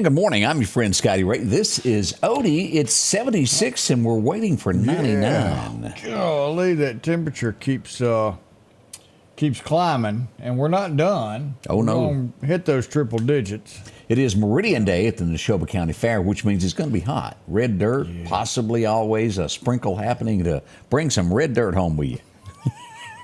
Good morning. I'm your friend Scotty Ray. This is Odie. It's 76 and we're waiting for 99. Yeah. Golly, that temperature keeps climbing and we're not done. Oh, no. We're gonna hit those triple digits. It is Meridian Day at the Neshoba County Fair, which means it's going to be hot. Red dirt, possibly always a sprinkle happening to bring some red dirt home with you.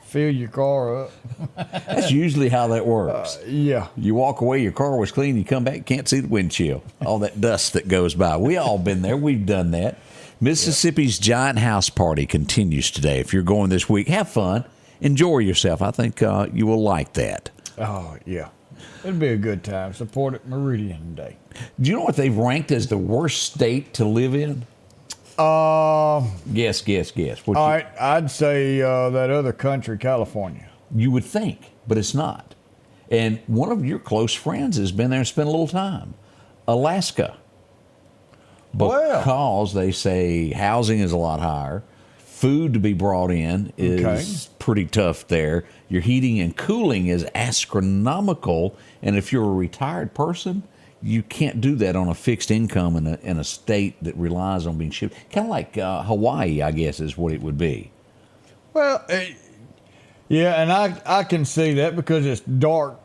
Fill your car up. That's usually how that works. Yeah. You walk away, your car was clean, you come back, can't see the windshield. All that dust that goes by. We all been there. We've done that. Mississippi's Giant House Party continues today. If you're going this week, have fun. Enjoy yourself. I think you will like that. Oh, yeah. It'll be a good time. Support it Meridian Day. Do you know what they've ranked as the worst state to live in? Guess. All right, I'd say that other country, California. You would think, but it's not. And one of your close friends has been there and spent a little time. Alaska. Because they say housing is a lot higher. Food to be brought in is pretty tough there. Your heating and cooling is astronomical. And if you're a retired person, you can't do that on a fixed income in a state that relies on being shipped. Kind of like Hawaii, I guess, is what it would be. Well, yeah, and I can see that because it's dark,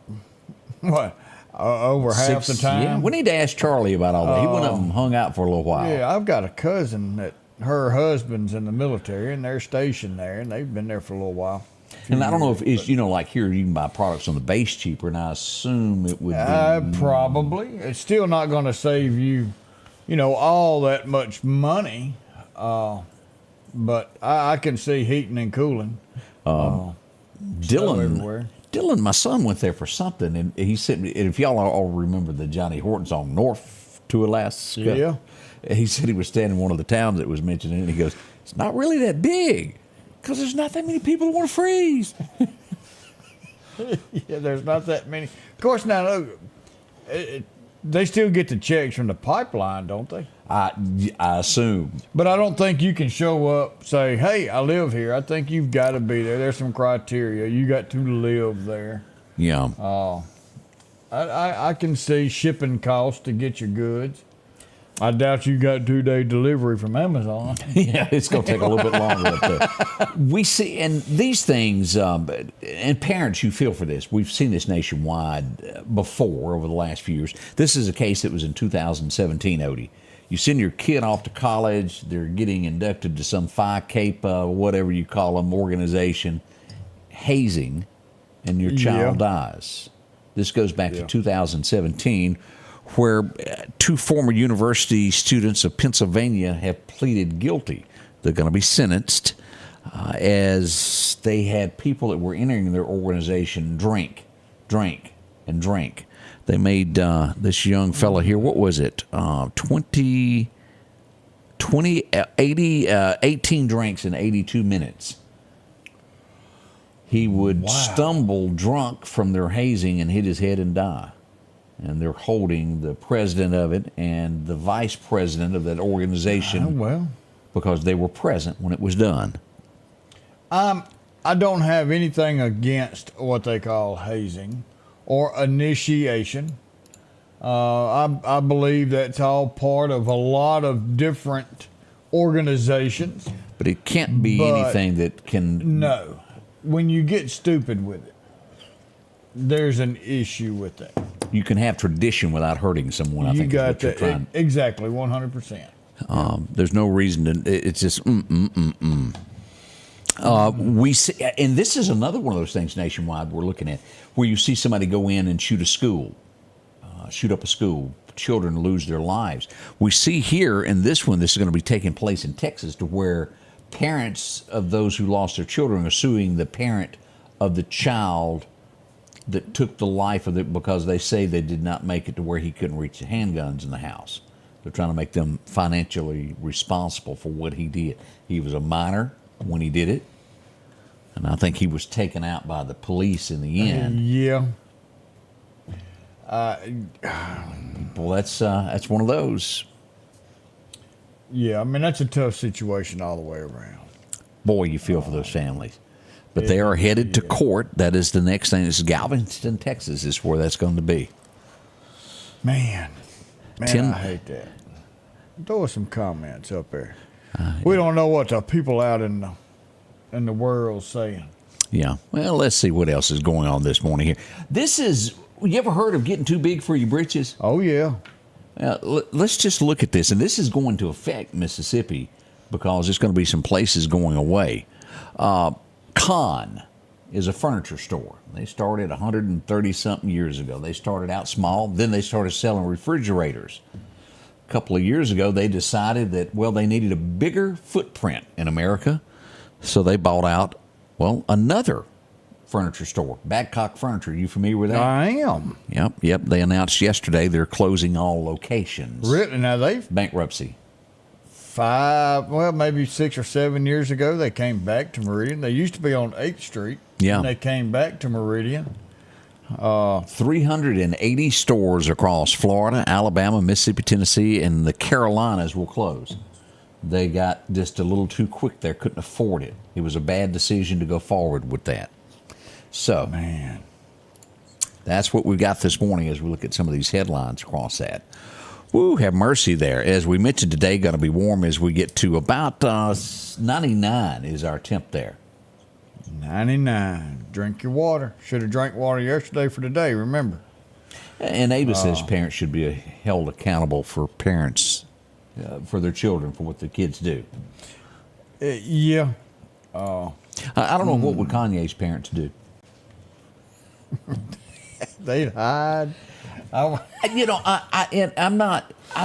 over half the time. Yeah, we need to ask Charlie about all that. He went up and hung out for a little while. Yeah, I've got a cousin that her husband's in the military, and they're stationed there, and they've been there for a little while. And I don't know if it's, like here you can buy products on the base cheaper, and I assume it would be. Probably. It's still not going to save you, all that much money. But I can see heating and cooling. Dylan, my son, went there for something, and he said, if y'all all remember the Johnny Horton song, North to Alaska. Yeah. He said he was standing in one of the towns that was mentioned, and he goes, it's not really that big. Because there's not that many people who want to freeze. Yeah, there's not that many. Of course, now, they still get the checks from the pipeline, don't they? I assume. But I don't think you can show up, say, hey, I live here. I think you've got to be there. There's some criteria. You got to live there. Yeah. I can see shipping costs to get your goods. I doubt you got 2-day delivery from Amazon. Yeah, it's going to take a little bit longer up there. We see, and these things, and parents, you feel for this. We've seen this nationwide before over the last few years. This is a case that was in 2017, Odie. You send your kid off to college, they're getting inducted to some Phi Kappa, whatever you call them, organization, hazing, and your child dies. This goes back to 2017. Where two former university students of Pennsylvania have pleaded guilty. They're going to be sentenced as they had people that were entering their organization drink. They made this young fella here, what was it, 18 drinks in 82 minutes. He would stumble drunk from their hazing and hit his head and die. And they're holding the president of it and the vice president of that organization because they were present when it was done. I don't have anything against what they call hazing or initiation. I believe that's all part of a lot of different organizations. But it can't be anything that can... No. When you get stupid with it, there's an issue with that. You can have tradition without hurting someone. I think got that. Exactly, 100%. There's no reason to. It's just we see, and this is another one of those things nationwide we're looking at, where you see somebody go in and shoot up a school. Children lose their lives. We see here in this one, this is going to be taking place in Texas, to where parents of those who lost their children are suing the parent of the child that took the life of it because they say they did not make it to where he couldn't reach the handguns in the house. They're trying to make them financially responsible for what he did. He was a minor when he did it, and I think he was taken out by the police in the end. Yeah. Well, that's one of those. Yeah, I mean, that's a tough situation all the way around. Boy, you feel for those families. But they are headed to court. That is the next thing. This is Galveston, Texas is where that's going to be. Man, I hate that. Throw us some comments up there. We don't know what the people out in the world saying. Yeah. Well, let's see what else is going on this morning here. You ever heard of getting too big for your britches? Oh, yeah. Let's just look at this. And this is going to affect Mississippi because there's going to be some places going away. Con is a furniture store. They started 130-something years ago. They started out small. Then they started selling refrigerators. A couple of years ago, they decided that, they needed a bigger footprint in America. So they bought out, another furniture store, Badcock Furniture. You familiar with that? I am. Yep. They announced yesterday they're closing all locations. Really? Now they've bankruptcy. Maybe 6 or 7 years ago, they came back to Meridian. They used to be on 8th Street. Yeah. And they came back to Meridian. 380 stores across Florida, Alabama, Mississippi, Tennessee, and the Carolinas will close. They got just a little too quick there, couldn't afford it. It was a bad decision to go forward with that. So, man, that's what we've got this morning as we look at some of these headlines across that. Woo, have mercy there. As we mentioned today, going to be warm as we get to about 99 is our temp there. 99. Drink your water. Should have drank water yesterday for today, remember. And Ava says parents should be held accountable for parents, for their children, for what the kids do. Yeah. I don't know, what would Kanye's parents do? They'd hide. I'm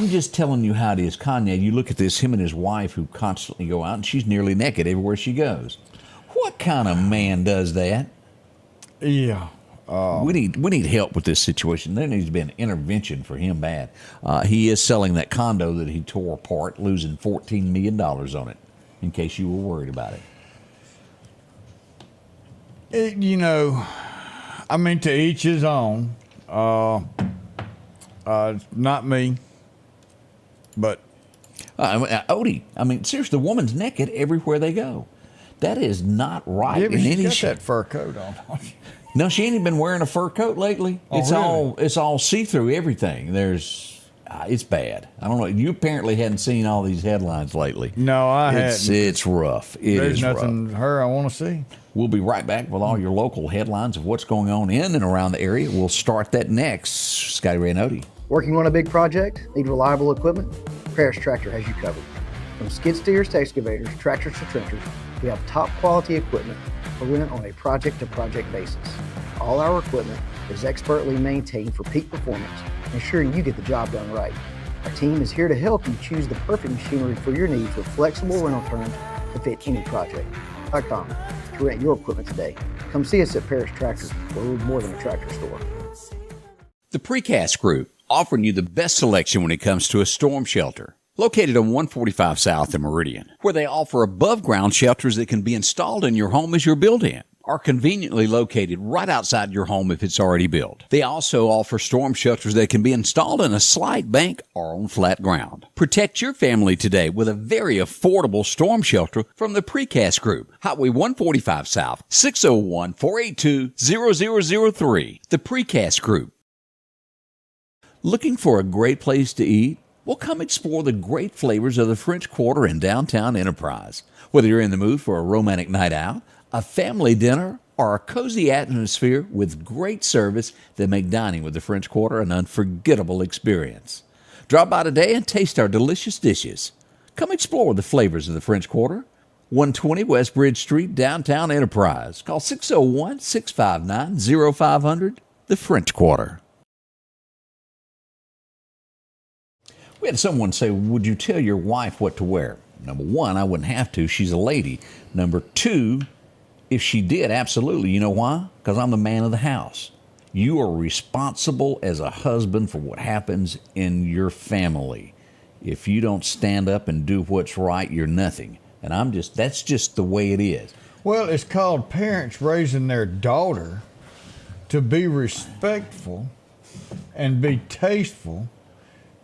just telling you how it is. Kanye, you look at this, him and his wife who constantly go out, and she's nearly naked everywhere she goes. What kind of man does that? Yeah. We need help with this situation. There needs to be an intervention for him bad. He is selling that condo that he tore apart, losing $14 million on it, in case you were worried about it. To each his own. Not me. But Odie, seriously, the woman's naked everywhere they go. That is not right. Yeah, but she's got that fur coat on. No, she ain't even been wearing a fur coat lately. Oh, It's all see-through everything. It's bad. I don't know. You apparently hadn't seen all these headlines lately. No, I hadn't. It's rough. There's nothing her I want to see. We'll be right back with all your local headlines of what's going on in and around the area. We'll start that next. Scotty Ray and Odie. Working on a big project? Need reliable equipment? Pris Tractor has you covered. From skid steers to excavators, tractors to trenchers, we have top quality equipment for rent on a project-to-project basis. All our equipment is expertly maintained for peak performance, ensuring you get the job done right. Our team is here to help you choose the perfect machinery for your needs with flexible rental terms to fit any project. .com to rent your equipment today. Come see us at Pris Tractor, where we're more than a tractor store. The Precast Group, offering you the best selection when it comes to a storm shelter. Located on 145 South in Meridian, where they offer above-ground shelters that can be installed in your home as you're built in, are conveniently located right outside your home if it's already built. They also offer storm shelters that can be installed in a slight bank or on flat ground. Protect your family today with a very affordable storm shelter from the Precast Group. Highway 145 South, 601-482-0003. The Precast Group. Looking for a great place to eat? Well, come explore the great flavors of the French Quarter in downtown Enterprise. Whether you're in the mood for a romantic night out, a family dinner, or a cozy atmosphere with great service that make dining with the French Quarter an unforgettable experience. Drop by today and taste our delicious dishes. Come explore the flavors of the French Quarter. 120 West Bridge Street, downtown Enterprise. Call 601-659-0500, the French Quarter. We had someone say, would you tell your wife what to wear? Number one, I wouldn't have to. She's a lady. Number two, if she did, absolutely. You know why? Because I'm the man of the house. You are responsible as a husband for what happens in your family. If you don't stand up and do what's right, you're nothing. And that's just the way it is. Well, it's called parents raising their daughter to be respectful and be tasteful.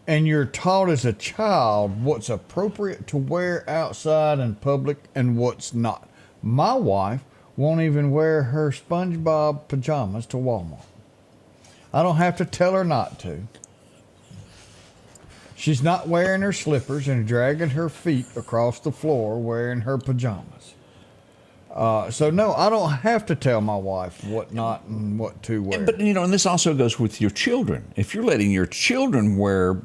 And you're taught as a child what's appropriate to wear outside in public and what's not. My wife won't even wear her SpongeBob pajamas to Walmart. I don't have to tell her not to. She's not wearing her slippers and dragging her feet across the floor wearing her pajamas. So no, I don't have to tell my wife what not and what to wear. But and this also goes with your children. If you're letting your children wear,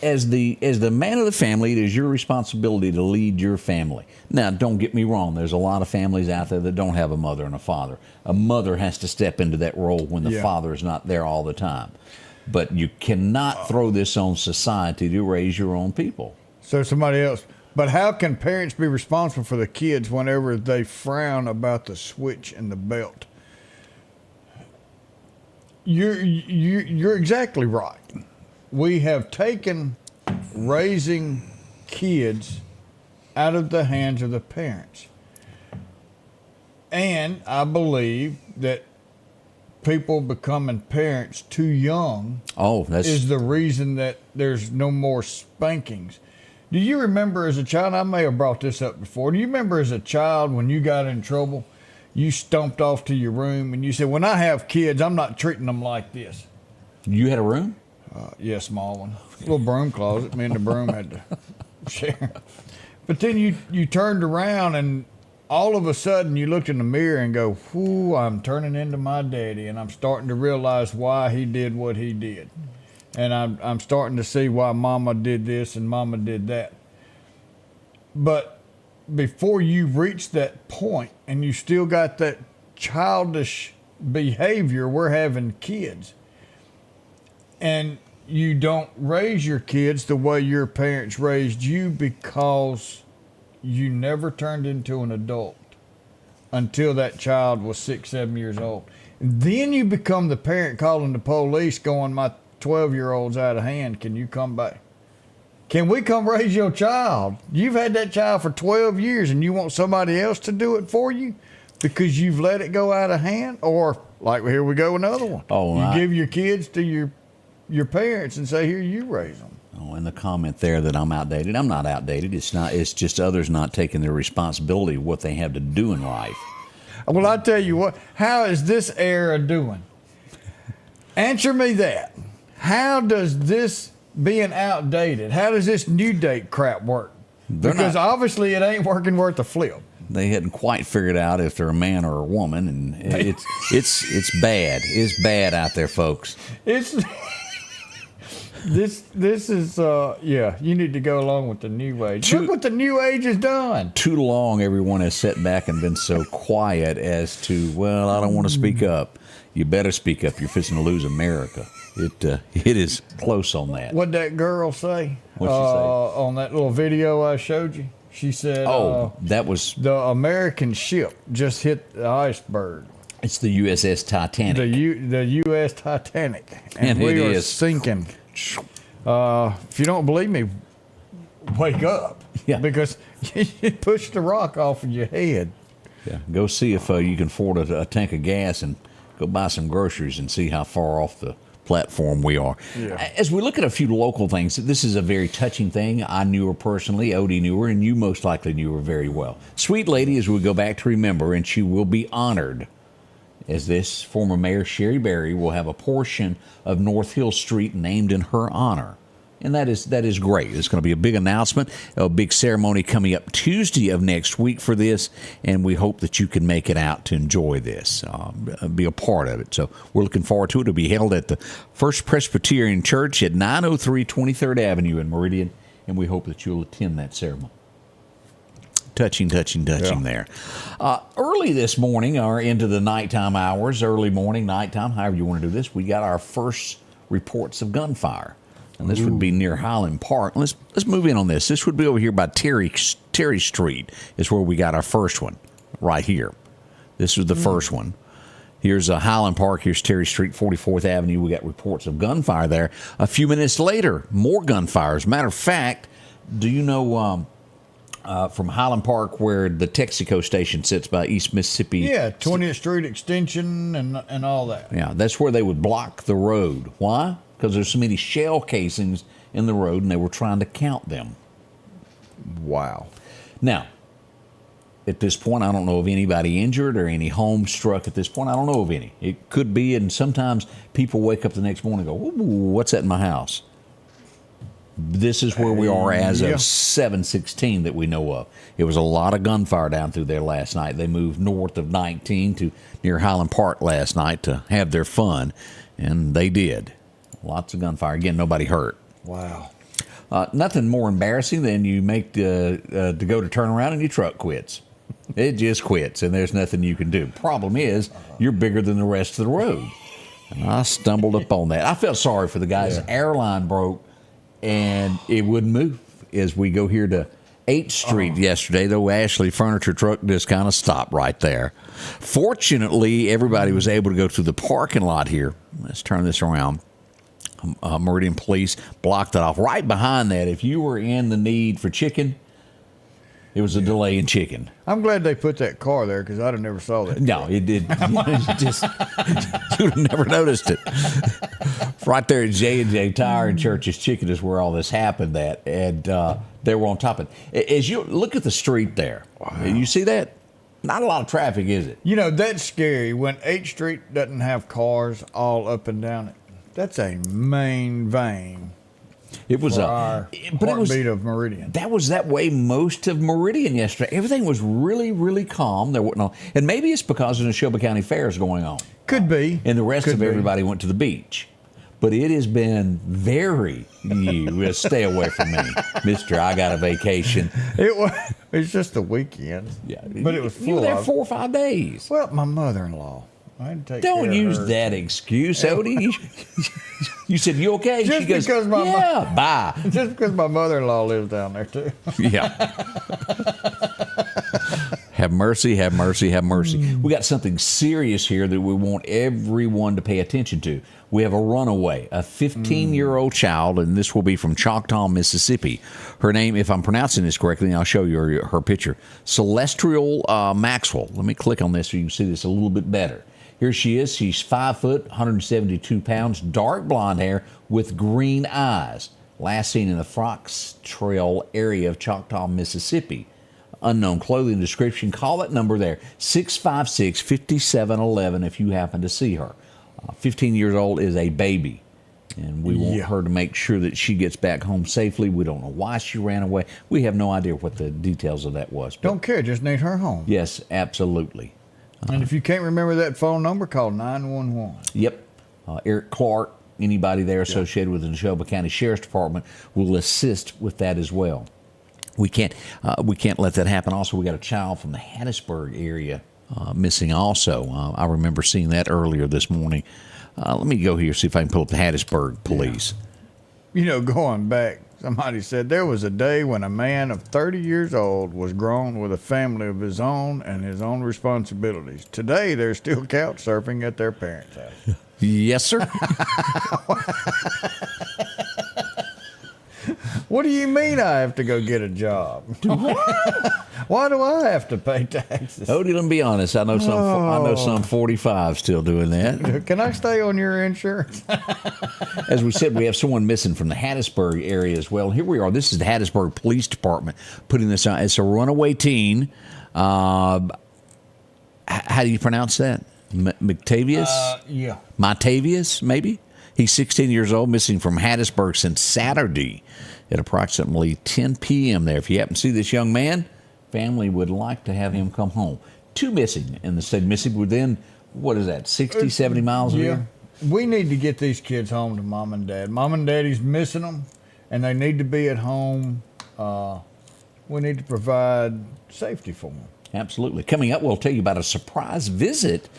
as the man of the family, it is your responsibility to lead your family. Now, don't get me wrong. There's a lot of families out there that don't have a mother and a father. A mother has to step into that role when the father is not there all the time. But you cannot throw this on society to raise your own people. So somebody else. But how can parents be responsible for the kids whenever they frown about the switch and the belt? You're exactly right. We have taken raising kids out of the hands of the parents. And I believe that people becoming parents too young is the reason that there's no more spankings. Do you remember as a child, I may have brought this up before, do you remember as a child when you got in trouble, you stomped off to your room and you said, when I have kids, I'm not treating them like this? You had a room? Yeah, small one. Little broom closet. Me and the broom had to share. But then you turned around and all of a sudden you looked in the mirror and go, whoo, I'm turning into my daddy and I'm starting to realize why he did what he did. And I'm starting to see why mama did this and mama did that. But before you reach that point and you still got that childish behavior, we're having kids. And you don't raise your kids the way your parents raised you because you never turned into an adult until that child was 6, 7 years old. And then you become the parent calling the police going, my 12-year-old's out of hand. Can you come back? Can we come raise your child? You've had that child for 12 years and you want somebody else to do it for you because you've let it go out of hand? Or, like, here we go, another one. You give your kids to your parents and say, here, you raise them. Oh, and the comment there that I'm outdated. I'm not outdated. It's just others not taking their responsibility of what they have to do in life. Well, I tell you what, how is this era doing? Answer me that. How does this being outdated, how does this new date crap work? Because obviously it ain't working worth a flip. They hadn't quite figured out if they're a man or a woman, and it's bad. It's bad out there, folks. This is you need to go along with the new age. Look what the new age has done. Too long everyone has sat back and been so quiet as to, well, I don't want to speak up. You better speak up. You're fixing to lose America. It is close on that. What'd that girl say? What'd she say? On that little video I showed you? She said, that was... The American ship just hit the iceberg. It's the USS Titanic. The U.S. Titanic. And we are sinking. If you don't believe me, wake up. Yeah. Because you pushed the rock off of your head. Yeah. Go see if you can afford a tank of gas and go buy some groceries and see how far off the platform we are. Yeah. As we look at a few local things, this is a very touching thing. I knew her personally, Odie knew her, and you most likely knew her very well. Sweet lady, as we go back to remember, and she will be honored as this former mayor, Cheri Berry, will have a portion of North Hill Street named in her honor. And that is great. It's going to be a big announcement, a big ceremony coming up Tuesday of next week for this, and we hope that you can make it out to enjoy this, be a part of it. So we're looking forward to it. It'll be held at the First Presbyterian Church at 903 23rd Avenue in Meridian, and we hope that you'll attend that ceremony. Touching there. Early this morning, or into the nighttime hours, early morning, nighttime, however you want to do this, we got our first reports of gunfire. And this would be near Highland Park. Let's move in on this. This would be over here by Terry Street is where we got our first one, right here. This was the first one. Here's Highland Park. Here's Terry Street, 44th Avenue. We got reports of gunfire there. A few minutes later, more gunfire. As a matter of fact, do you know from Highland Park where the Texaco station sits by East Mississippi? Yeah, 20th Street Extension and all that. Yeah, that's where they would block the road. Why? Because there's so many shell casings in the road, and they were trying to count them. Wow. Now, at this point, I don't know of anybody injured or any homes struck at this point. I don't know of any. It could be, and sometimes people wake up the next morning and go, "Ooh, what's that in my house?" This is where we are as of 7/16 that we know of. It was a lot of gunfire down through there last night. They moved north of 19 to near Highland Park last night to have their fun, and they did. Lots of gunfire. Again, nobody hurt. Wow. Nothing more embarrassing than you make to go to turn around and your truck quits. It just quits, and there's nothing you can do. Problem is, you're bigger than the rest of the road. And I stumbled up on that. I felt sorry for the guy's airline broke, and it wouldn't move. As we go here to 8th Street yesterday, the Ashley furniture truck just kind of stopped right there. Fortunately, everybody was able to go through the parking lot here. Let's turn this around. Meridian Police blocked it off. Right behind that, if you were in the need for chicken, it was a delay in chicken. I'm glad they put that car there because I'd have never saw that. No, it did. You'd have never noticed it. Right there at J&J Tire and Church's Chicken is where all this happened at, and they were on top of it. As you look at the street there, you see that? Not a lot of traffic, is it? You know, that's scary when 8th Street doesn't have cars all up and down it. That's a main vein. It was heartbeat of Meridian. That was that way most of Meridian yesterday. Everything was really, really calm. There wasn't, and maybe it's because the Neshoba County Fair is going on. Could be. And the rest of everybody went to the beach. But it has been very stay away from me, Mister. I got a vacation. It's just a weekend. Yeah, but it was full. You were there 4 or 5 days. Well, my mother-in-law. I had to take Don't care use of her. that excuse, Odie. You said, "You okay?" Just she goes, because bye. Just because my mother-in-law lives down there too. Yeah. Have mercy, have mercy, have mercy. We got something serious here that we want everyone to pay attention to. We have a runaway, a 15-year-old child, and this will be from Choctaw, Mississippi. Her name, if I'm pronouncing this correctly, and I'll show you her picture, Celestial Maxwell. Let me click on this so you can see this a little bit better. Here she is. She's 5 foot, 172 pounds, dark blonde hair with green eyes. Last seen in the Fox Trail area of Choctaw, Mississippi. Unknown clothing description. Call that number there, 656-5711 if you happen to see her. 15 years old is a baby, and we want her to make sure that she gets back home safely. We don't know why she ran away. We have no idea what the details of that was. Don't care. Just need her home. Yes, absolutely. And if you can't remember that phone number, call 911. Yep. Eric Clark, anybody there associated with the Neshoba County Sheriff's Department will assist with that as well. We can't let that happen. Also, we got a child from the Hattiesburg area missing also. I remember seeing that earlier this morning. Let me go here, see if I can pull up the Hattiesburg police. You know, going back, somebody said there was a day when a man of 30 years old was grown with a family of his own and his own responsibilities. Today, they're still couch surfing at their parents' house. Yes, sir. What do you mean I have to go get a job? Why do I have to pay taxes? Odie, let me be honest. I know some 45 still doing that. Can I stay on your insurance? As we said, we have someone missing from the Hattiesburg area as well. Here we are. This is the Hattiesburg Police Department putting this out. It's a runaway teen. How do you pronounce that? McTavius? Yeah. Matavius, maybe? He's 16 years old, missing from Hattiesburg since Saturday at approximately 10 p.m. there. If you happen to see this young man, family would like to have him come home. 2 missing in the state of Mississippi within, 60, 70 miles of here? We need to get these kids home to mom and dad. Mom and daddy's missing them, and they need to be at home. We need to provide safety for them. Absolutely. Coming up, we'll tell you about a surprise visit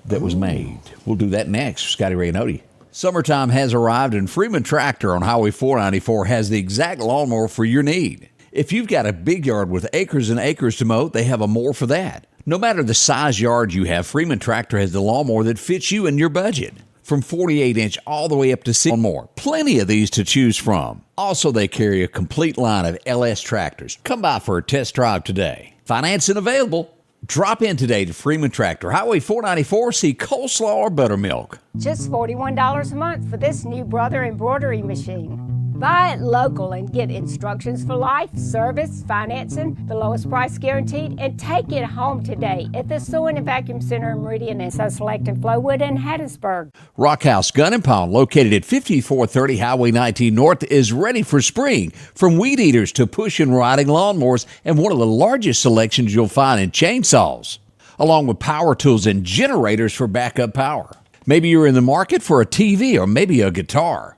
that was made. We'll do that next. Scotty Ray and Odie. Summertime has arrived, and Freeman Tractor on Highway 494 has the exact lawnmower for your need. If you've got a big yard with acres and acres to mow, they have a mower for that. No matter the size yard you have, Freeman Tractor has the lawnmower that fits you and your budget. From 48-inch all the way up to 6 more. Plenty of these to choose from. Also, they carry a complete line of LS tractors. Come by for a test drive today. Financing available. Drop in today to Freeman Tractor, Highway 494, see coleslaw or buttermilk. Just $41 a month for this new Brother embroidery machine. Buy it local and get instructions for life, service, financing, the lowest price guaranteed, and take it home today at the Sewing and Vacuum Center in Meridian and So Select in Flowood and Hattiesburg. Rockhouse Gun and Pawn, located at 5430 Highway 19 North, is ready for spring. From weed eaters to push and riding lawnmowers, and one of the largest selections you'll find in chainsaws, along with power tools and generators for backup power. Maybe you're in the market for a TV or maybe a guitar.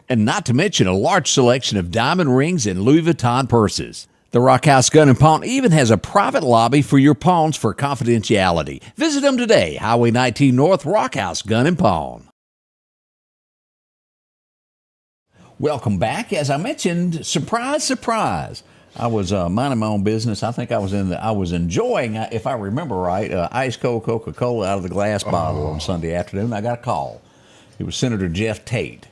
And not to mention a large selection of diamond rings and Louis Vuitton purses. The Rockhouse Gun and Pawn even has a private lobby for your pawns for confidentiality. Visit them today, Highway 19 North, Rockhouse Gun and Pawn. Welcome back. As I mentioned, surprise, surprise. I was minding my own business. I think I was enjoying, if I remember right, ice cold Coca-Cola out of the glass bottle on Sunday afternoon. I got a call. It was Senator Jeff Tate.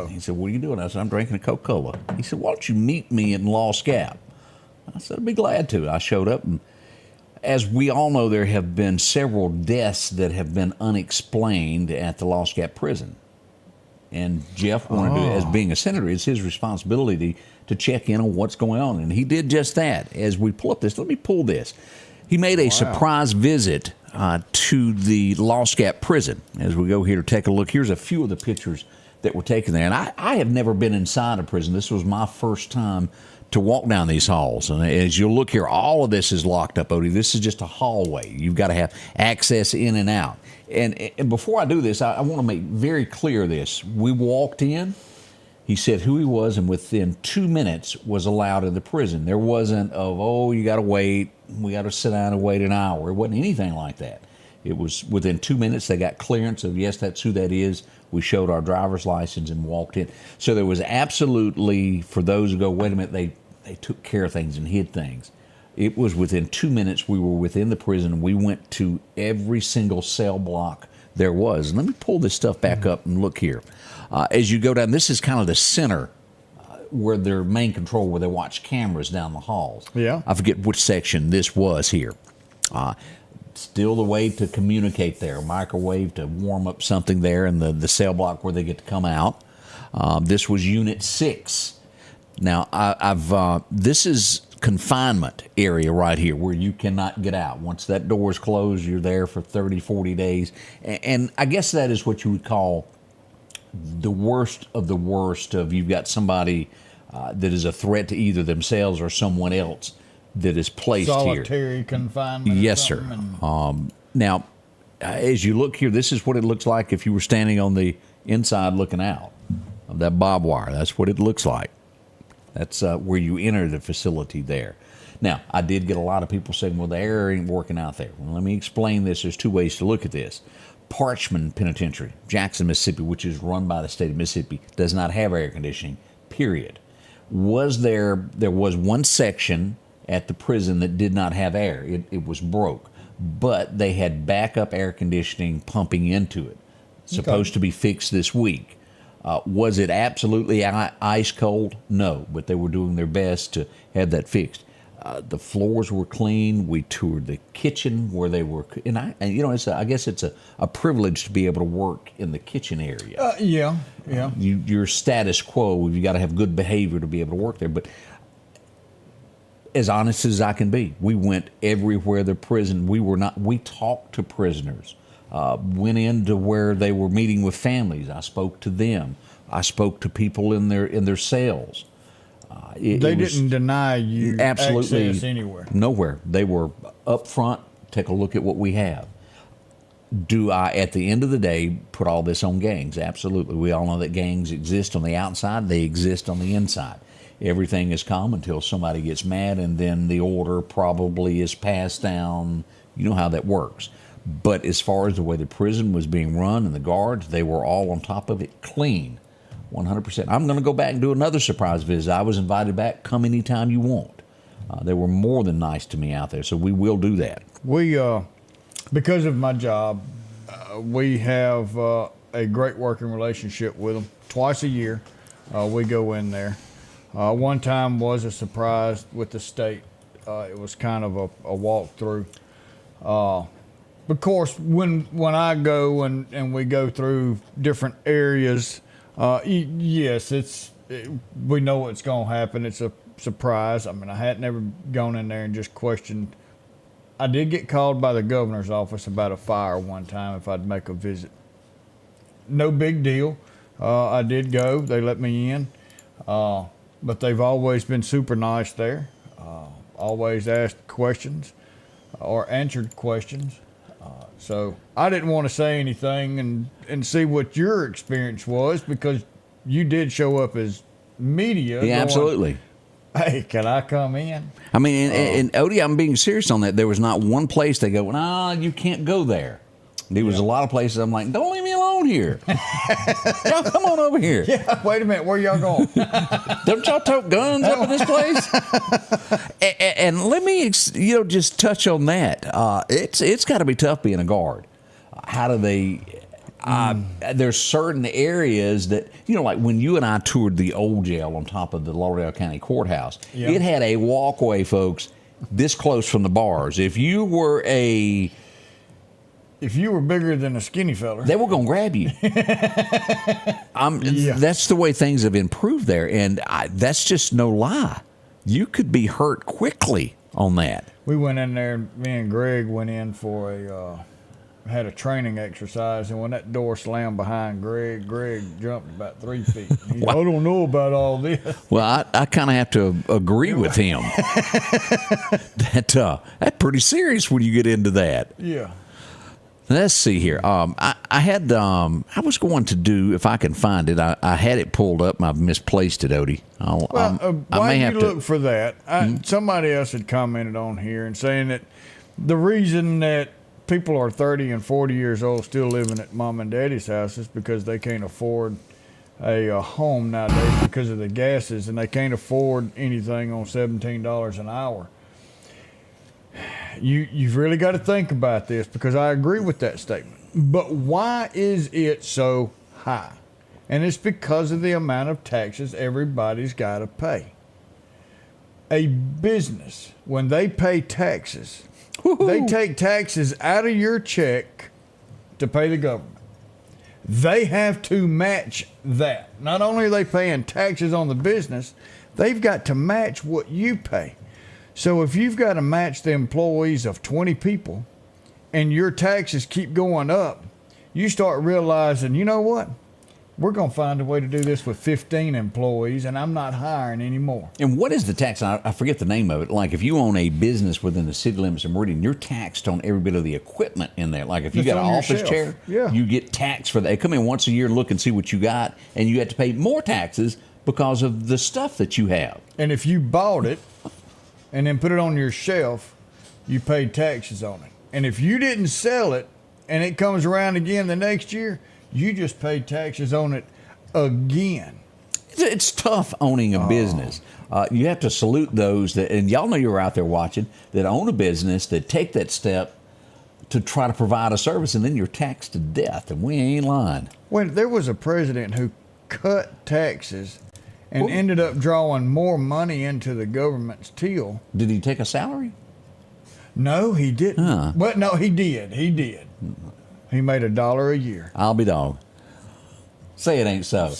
He said, "What are you doing?" I said, "I'm drinking a Coca-Cola." He said, "Why don't you meet me in Lost Gap?" I said, "I'd be glad to." I showed up, and as we all know, there have been several deaths that have been unexplained at the Lost Gap prison. And Jeff wanted to, as being a senator, it's his responsibility to check in on what's going on. And he did just that. As we pull up this, let me pull this. He made a surprise visit to the Lost Gap prison. As we go here to take a look, here's a few of the pictures that were taken there. And I have never been inside a prison. This was my first time to walk down these halls. And as you look here, all of this is locked up, Odie. This is just a hallway. You've got to have access in and out. And before I do this, I want to make very clear this. We walked in, he said who he was, and within 2 minutes was allowed in the prison. There wasn't you got to wait, we got to sit down and wait an hour. It wasn't anything like that. It was within 2 minutes they got clearance of, yes, that's who that is. We showed our driver's license and walked in. So there was absolutely, for those who go, wait a minute, they took care of things and hid things. It was within 2 minutes we were within the prison. We went to every single cell block there was. And let me pull this stuff back up and look here. As you go down, this is kind of the center where their main control, where they watch cameras down the halls. Yeah. I forget which section this was here. Still the way to communicate there, microwave to warm up something there in the cell block where they get to come out. This was Unit 6. Now, this is confinement area right here where you cannot get out. Once that door is closed, you're there for 30, 40 days. And I guess that is what you would call the worst of the worst of you've got somebody that is a threat to either themselves or someone else that is placed solitary confinement. Yes, sir. Now, as you look here, this is what it looks like if you were standing on the inside looking out of that barbed wire. That's what it looks like. That's where you enter the facility there. Now, I did get a lot of people saying, well, the air ain't working out there. Well, let me explain this. There's two ways to look at this. Parchman Penitentiary, Jackson, Mississippi, which is run by the state of Mississippi, does not have air conditioning, period. There was one section at the prison that did not have air. It was broke. But they had backup air conditioning pumping into it. Supposed to be fixed this week. Was it absolutely ice cold? No, but they were doing their best to have that fixed. The floors were clean. We toured the kitchen where they were, I guess it's a privilege to be able to work in the kitchen area. Yeah. Your status quo, you got to have good behavior to be able to work there. But as honest as I can be, we went everywhere the prison. We talked to prisoners. Went into where they were meeting with families. I spoke to them. I spoke to people in their cells. They didn't deny you absolutely access anywhere. Nowhere. They were up front. Take a look at what we have. Do I, at the end of the day, put all this on gangs? Absolutely. We all know that gangs exist on the outside. They exist on the inside. Everything is calm until somebody gets mad, and then the order probably is passed down. You know how that works. But as far as the way the prison was being run and the guards, they were all on top of it, clean, 100%. I'm going to go back and do another surprise visit. I was invited back. Come anytime you want. They were more than nice to me out there, so we will do that. We, because of my job, we have a great working relationship with them. Twice a year, we go in there. One time was a surprise with the state. It was kind of a walkthrough. Of course, when I go and we go through different areas, yes, we know what's going to happen. It's a surprise. I mean, I had never gone in there and just questioned. I did get called by the governor's office about a fire one time if I'd make a visit. No big deal. I did go. They let me in. But they've always been super nice there. Always asked questions or answered questions. So I didn't want to say anything and see what your experience was, because you did show up as media. Yeah, going, absolutely. Hey, can I come in? I mean, and Odie, I'm being serious on that. There was not one place they go, no, you can't go there. There was a lot of places I'm like, don't leave me alone here. Y'all come on over here. Yeah, wait a minute, where y'all going? Don't y'all tote guns up in this place? And let me, just touch on that. It's got to be tough being a guard. How do they? There's certain areas that, like when you and I toured the old jail on top of the Lauderdale County Courthouse, it had a walkway, folks, this close from the bars. If you were bigger than a skinny fella, they were going to grab you. That's the way things have improved there, and that's just no lie. You could be hurt quickly on that. We went in there, me and Greg went in for had a training exercise, and when that door slammed behind Greg jumped about 3 feet. He's, I don't know about all this. Well, I kind of have to agree with him. That's pretty serious when you get into that. Yeah. Let's see here. I was going to do, if I can find it, I had it pulled up and I've misplaced it, Odie. Why do you look for that? Somebody else had commented on here and saying that the reason that people are 30 and 40 years old still living at mom and daddy's house is because they can't afford a home nowadays because of the gases, and they can't afford anything on $17 an hour. You've really got to think about this, because I agree with that statement. But why is it so high? And it's because of the amount of taxes everybody's got to pay. A business, when they pay taxes, they take taxes out of your check to pay the government. They have to match that. Not only are they paying taxes on the business, they've got to match what you pay. So if you've got to match the employees of 20 people and your taxes keep going up, you start realizing, you know what? We're going to find a way to do this with 15 employees, and I'm not hiring anymore. And what is the tax? I forget the name of it. Like if you own a business within the city limits of Meridian, you're taxed on every bit of the equipment in there. Like if you got an office chair, you get taxed for that. They come in once a year and look and see what you got, and you have to pay more taxes because of the stuff that you have. And if you bought it and then put it on your shelf, you paid taxes on it. And if you didn't sell it and it comes around again the next year, you just paid taxes on it again. It's tough owning a business. You have to salute those that, and y'all know you're out there watching, that own a business, that take that step to try to provide a service, and then you're taxed to death, and we ain't lying. When there was a president who cut taxes and ended up drawing more money into the government's till. Did he take a salary? No, he didn't. Huh. Well, no, he did. He did. He made $1 a year. I'll be dog. Say it ain't so.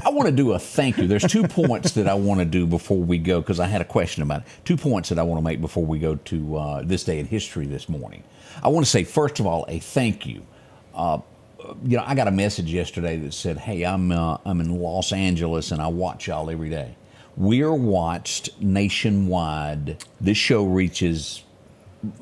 I want to do a thank you. There's 2 points that I want to do before we go, because I had a question about it. 2 points that I want to make before we go to this day in history this morning. I want to say, first of all, a thank you. I got a message yesterday that said, hey, I'm in Los Angeles and I watch y'all every day. We're watched nationwide. This show reaches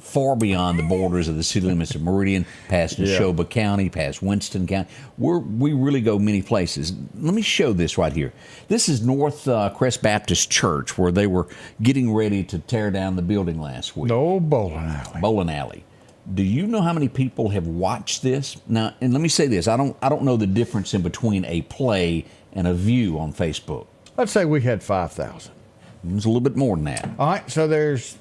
far beyond the borders of the city limits of Meridian, past Neshoba County, past Winston County. We really go many places. Let me show this right here. This is North Crest Baptist Church, where they were getting ready to tear down the building last week. No, bowling alley. Bowling alley. Do you know how many people have watched this? Now, and let me say this: I don't know the difference in between a play and a view on Facebook. Let's say we had 5,000. It's a little bit more than that. All right, so there's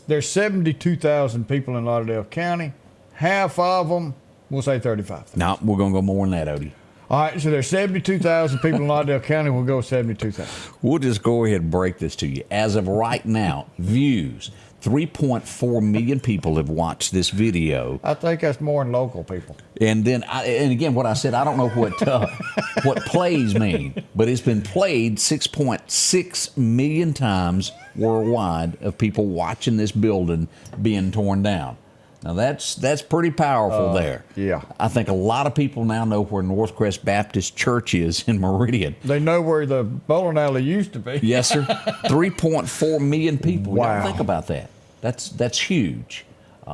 72,000 people in Lauderdale County. Half of them, we'll say 35,000. No, we're going to go more than that, Odie. All right, so there's 72,000 people in Lauderdale County. We'll go 72,000. We'll just go ahead and break this to you. As of right now, views, 3.4 million people have watched this video. I think that's more than local people. And then, and again, what I said, I don't know what plays mean, but it's been played 6.6 million times worldwide of people watching this building being torn down. Now that's pretty powerful there. Yeah. I think a lot of people now know where Northcrest Baptist Church is in Meridian. They know where the bowling alley used to be. Yes, sir. 3.4 million people. Wow. Think about that. That's huge.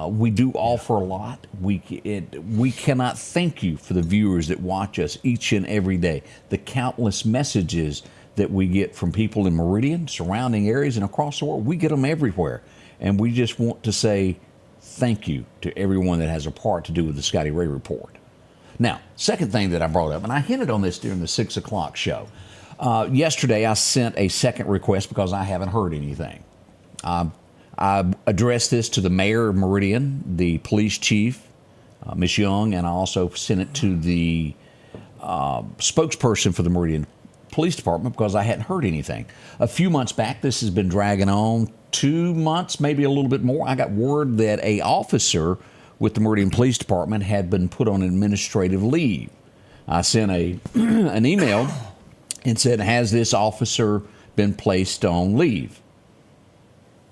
We do offer a lot. We cannot thank you for the viewers that watch us each and every day. The countless messages that we get from people in Meridian, surrounding areas, and across the world. We get them everywhere. And we just want to say thank you to everyone that has a part to do with the Scotty Ray Report. Now, second thing that I brought up, and I hinted on this during the 6 o'clock show. Yesterday, I sent a second request because I haven't heard anything. I addressed this to the mayor of Meridian, the police chief, Ms. Young, and I also sent it to the spokesperson for the Meridian Police Department because I hadn't heard anything. A few months back, this has been dragging on 2 months, maybe a little bit more. I got word that a officer with the Meridian Police Department had been put on administrative leave. I sent an email and said, has this officer been placed on leave?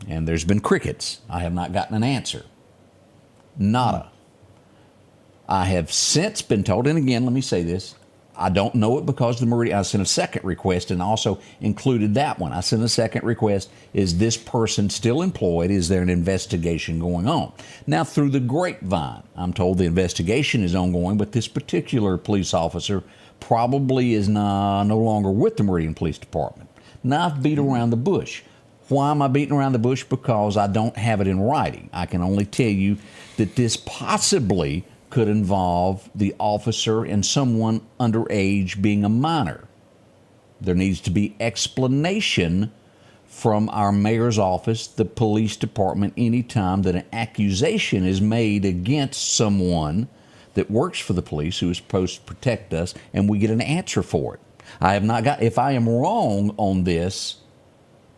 And there's been crickets. I have not gotten an answer. Nada. I have since been told, and again, let me say this, I don't know it because the Meridian, I sent a second request and also included that one. I sent a second request, is this person still employed? Is there an investigation going on? Now, through the grapevine, I'm told the investigation is ongoing, but this particular police officer probably is no longer with the Meridian Police Department. Now, I've beat around the bush. Why am I beating around the bush? Because I don't have it in writing. I can only tell you that this possibly could involve the officer and someone underage being a minor. There needs to be explanation from our mayor's office, the police department, anytime that an accusation is made against someone that works for the police who is supposed to protect us, and we get an answer for it. I have not got, if I am wrong on this,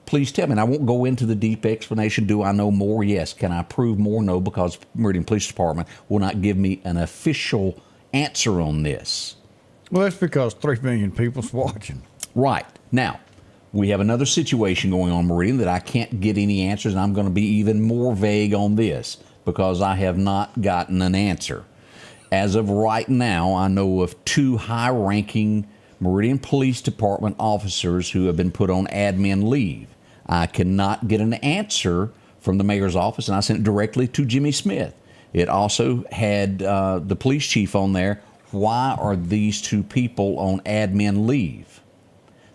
please tell me. And I won't go into the deep explanation. Do I know more? Yes. Can I prove more? No, because Meridian Police Department will not give me an official answer on this. Well, that's because 3 million people's watching. Right. Now, we have another situation going on, Meridian, that I can't get any answers, and I'm going to be even more vague on this because I have not gotten an answer. As of right now, I know of 2 high-ranking Meridian Police Department officers who have been put on admin leave. I cannot get an answer from the mayor's office, and I sent it directly to Jimmy Smith. It also had the police chief on there. Why are these 2 people on admin leave?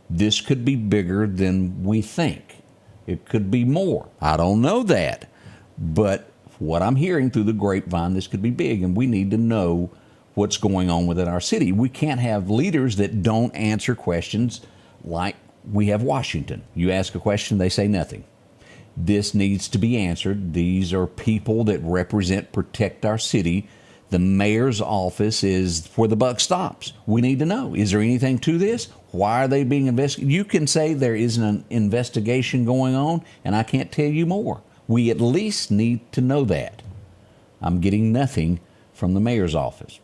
This could be bigger than we think. It could be more. I don't know that. But what I'm hearing through the grapevine, this could be big, and we need to know what's going on within our city. We can't have leaders that don't answer questions like we have Washington. You ask a question, they say nothing. This needs to be answered. These are people that represent, protect our city. The mayor's office is where the buck stops. We need to know, is there anything to this? Why are they being investigated? You can say there isn't an investigation going on, and I can't tell you more. We at least need to know that. I'm getting nothing from the mayor's office.